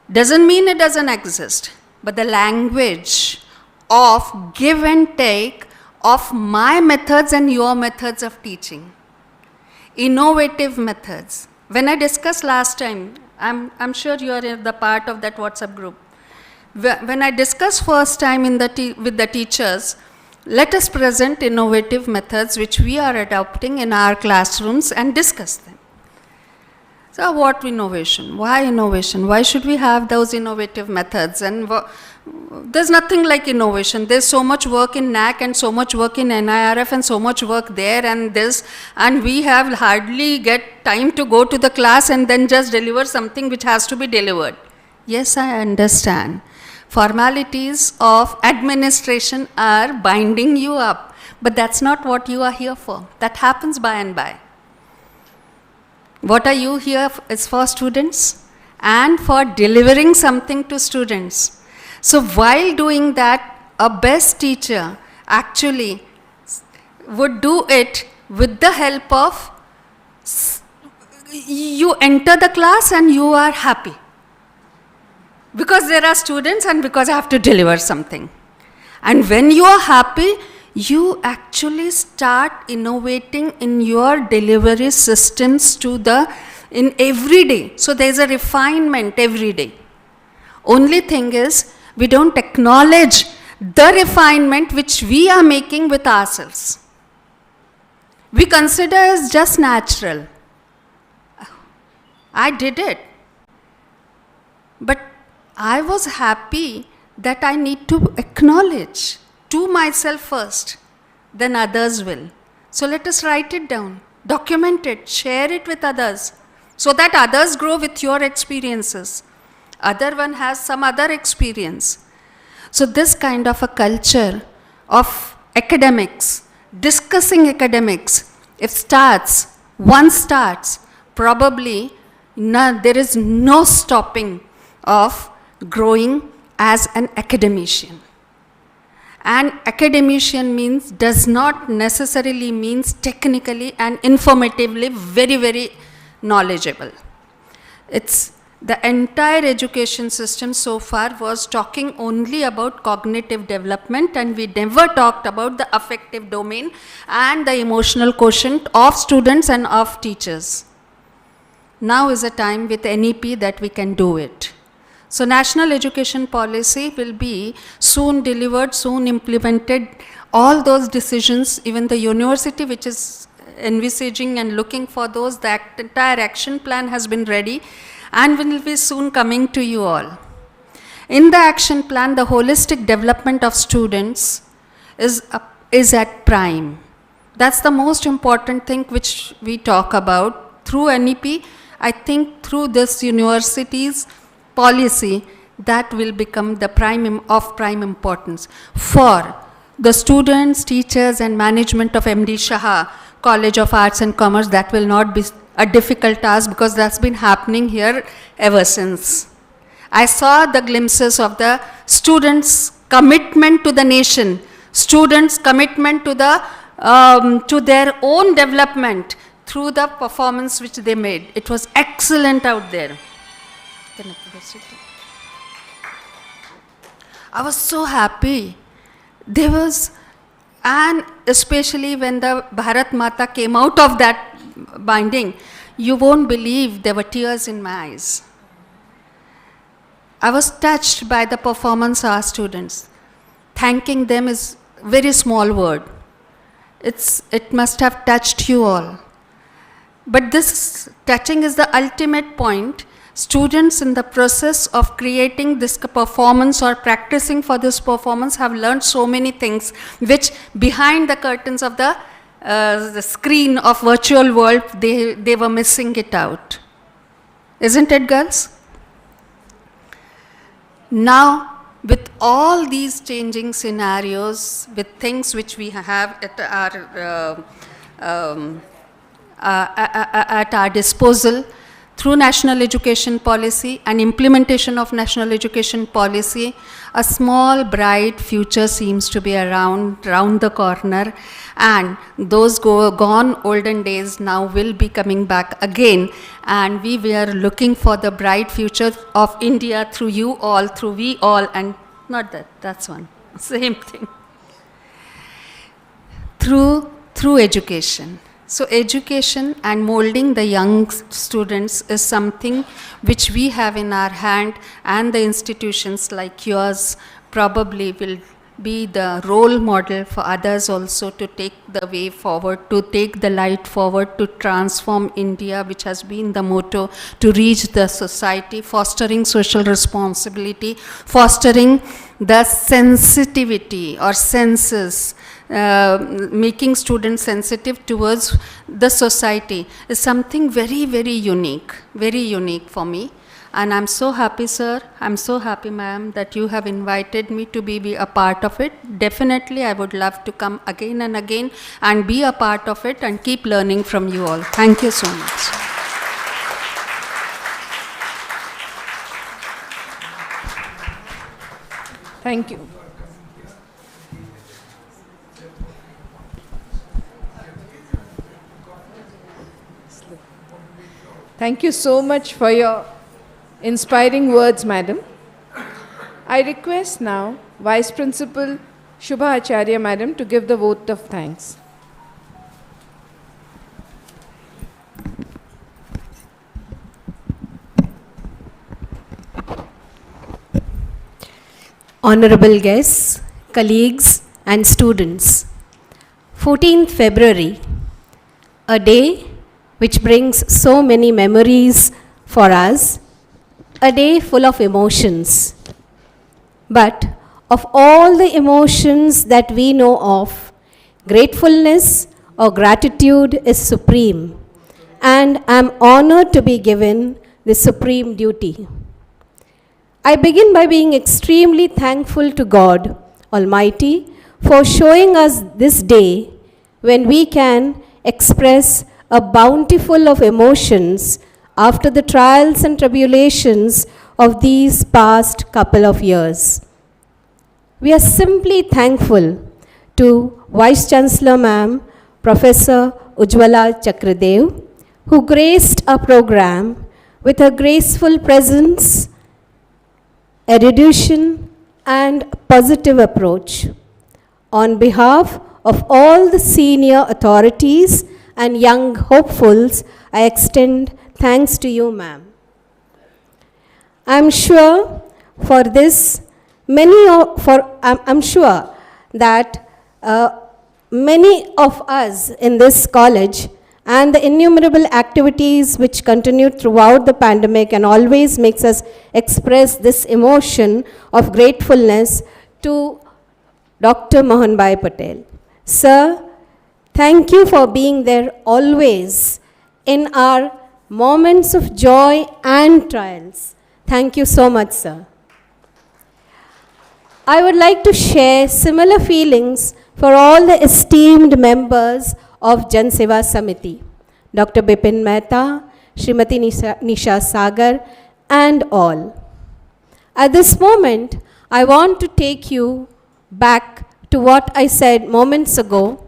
doesn't mean it doesn't exist. But the language of give and take of my methods and your methods of teaching, innovative methods. When I discussed last time, I'm sure you are the part of that WhatsApp group. When I discussed first time with the teachers, let us present innovative methods which we are adopting in our classrooms and discuss them. So what innovation? Why innovation? Why should we have those innovative methods? And there's nothing like innovation. There's so much work in NAC and so much work in NIRF and so much work there and this, and we have hardly get time to go to the class and then just deliver something which has to be delivered. Yes, I understand. Formalities of administration are binding you up, but that's not what you are here for. That happens by and by. What are you here is for students and for delivering something to students. So while doing that, a best teacher actually would do it with the help of, you enter the class and you are happy. Because there are students and because I have to deliver something. And when you are happy, you actually start innovating in your delivery systems in every day. So there's a refinement every day. Only thing is, we don't acknowledge the refinement which we are making with ourselves. We consider as just natural. I did it. But I was happy that I need to acknowledge to myself first, then others will. So let us write it down, document it, share it with others, so that others grow with your experiences. Other one has some other experience. So this kind of a culture of academics, discussing academics, one starts, probably there is no stopping of growing as an academician. And academician does not necessarily means technically and informatively very, very knowledgeable. It's the entire education system so far was talking only about cognitive development, and we never talked about the affective domain and the emotional quotient of students and of teachers. Now is a time with NEP that we can do it. So National Education Policy will be soon delivered, soon implemented. All those decisions, even the university which is envisaging and looking for those, the entire action plan has been ready and will be soon coming to you all. In the action plan, the holistic development of students is at prime. That's the most important thing which we talk about. Through NEP, I think through this university's policy, that will become the prime importance for the students, teachers and management of MD Shah College of Arts and Commerce. That will not be a difficult task, because that's been happening here ever since. I saw the glimpses of the students' commitment to the nation, students' commitment to their own development through the performance which they made. It was excellent out there. I was so happy. And especially when the Bharat Mata came out of that binding, you won't believe there were tears in my eyes. I was touched by the performance of our students. Thanking them is a very small word. It must have touched you all. But this touching is the ultimate point. Students in the process of creating this performance or practicing for this performance have learned so many things which behind the curtains of the screen of virtual world, they were missing it out. Isn't it, girls? Now, with all these changing scenarios, with things which we have at our disposal, through National Education Policy and implementation of National Education Policy, a small bright future seems to be round the corner, and those gone olden days now will be coming back again, and we were looking for the bright future of India through you all, through we all, and not that's one, same thing. Through education. So education and molding the young students is something which we have in our hand, and the institutions like yours probably will be the role model for others also to take the way forward, to take the light forward, to transform India, which has been the motto, to reach the society, fostering social responsibility, fostering the sensitivity or senses, making students sensitive towards the society is something very, very unique for me. And I'm so happy, sir, I'm so happy, ma'am, that you have invited me to be a part of it. Definitely, I would love to come again and again and be a part of it and keep learning from you all. Thank you so much. Thank you. Thank you so much for your inspiring words, madam. I request now Vice Principal Shubha Acharya Madam to give the vote of thanks. Honorable guests, colleagues and students, 14th February, a day which brings so many memories for us, a day full of emotions. But of all the emotions that we know of, gratefulness or gratitude is supreme, and I am honored to be given this supreme duty. I begin by being extremely thankful to God Almighty for showing us this day when we can express a bountiful of emotions after the trials and tribulations of these past couple of years. We are simply thankful to Vice Chancellor Ma'am, Professor Ujjwala Chakradev, who graced our program with her graceful presence, erudition, and positive approach. On behalf of all the senior authorities and young hopefuls, I extend thanks to you, ma'am. I'm sure for this, I'm sure that many of us in this college and the innumerable activities which continued throughout the pandemic and always makes us express this emotion of gratefulness to Dr. Mohanbhai Patel. Sir, thank you for being there always in our moments of joy and trials. Thank you so much, sir. I would like to share similar feelings for all the esteemed members of Jan Seva Samiti, Dr. Bipin Mehta, Srimati Nisha Sagar, and all. At this moment, I want to take you back to what I said moments ago,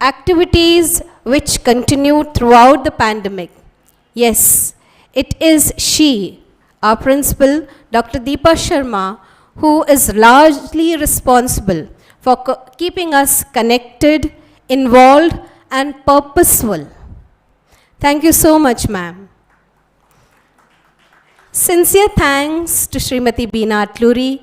activities which continued throughout the pandemic. Yes, it is she, our principal, Dr. Deepa Sharma, who is largely responsible for keeping us connected, involved, and purposeful. Thank you so much, ma'am. Sincere thanks to Srimati Beena Atluri,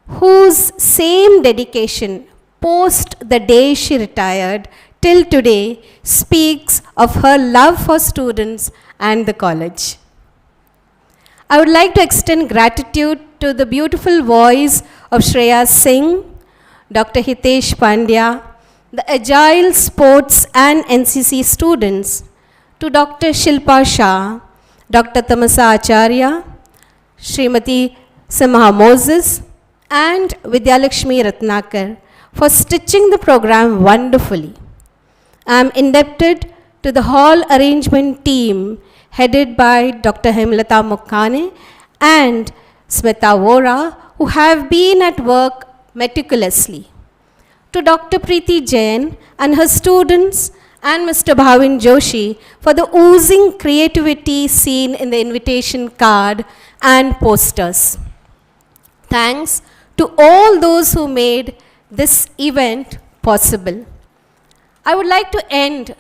whose same dedication post the day she retired till today speaks of her love for students and the college. I would like to extend gratitude to the beautiful voice of Shreya Singh, Dr. Hitesh Pandya, the agile sports and NCC students, to Dr. Shilpa Shah, Dr. Tamasa Acharya, Srimati Simha Moses, and Vidyalakshmi Ratnakar for stitching the program wonderfully. I am indebted to the hall arrangement team headed by Dr. Hemlata Mukhane and Smita Vora, who have been at work meticulously. To Dr. Preeti Jain and her students and Mr. Bhavin Joshi for the oozing creativity seen in the invitation card and posters. Thanks to all those who made this event possible. I would like to end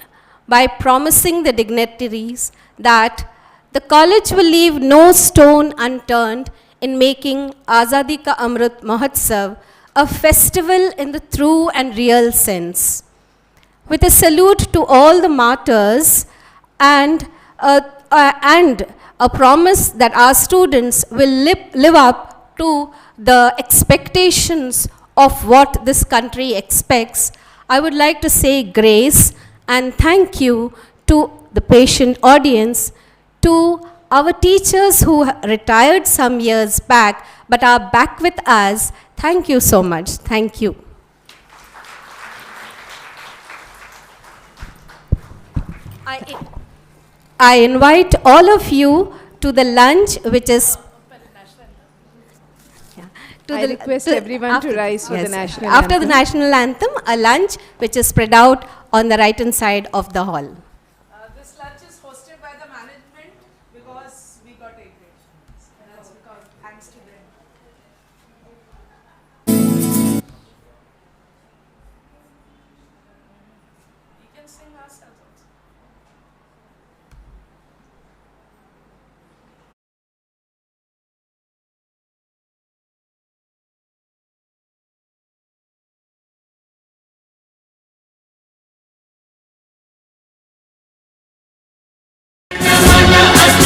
by promising the dignitaries that the college will leave no stone unturned in making Azadi Ka Amrit Mahotsav a festival in the true and real sense. With a salute to all the martyrs and a promise that our students will live up to the expectations of what this country expects, I would like to say grace and thank you to the patient audience, to our teachers who retired some years back but are back with us. Thank you so much. Thank you. I invite all of you to the lunch which is I request everyone to rise for the national After anthem. the national anthem, a lunch which is spread out on the right hand side of the hall. This lunch is hosted by the management because we got A grade. That's because thanks to them.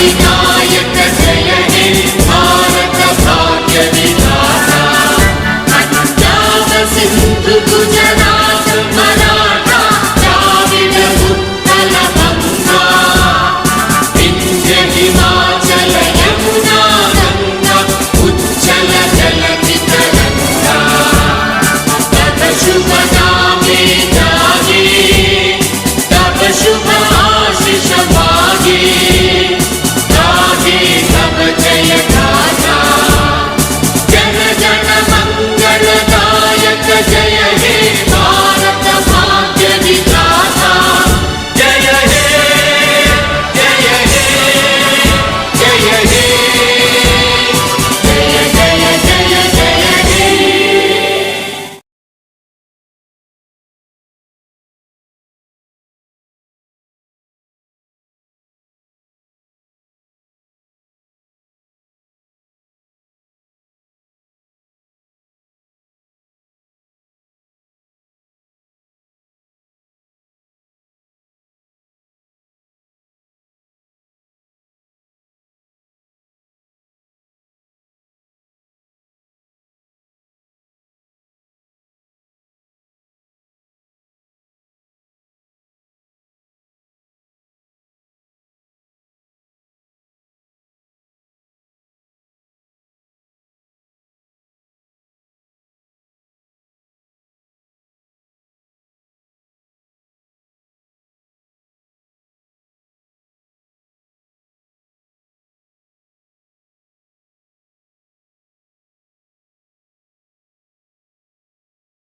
Vinayak जय हे भारत भाग्य विधाता पंजाब सिंधु गुजरात मराठा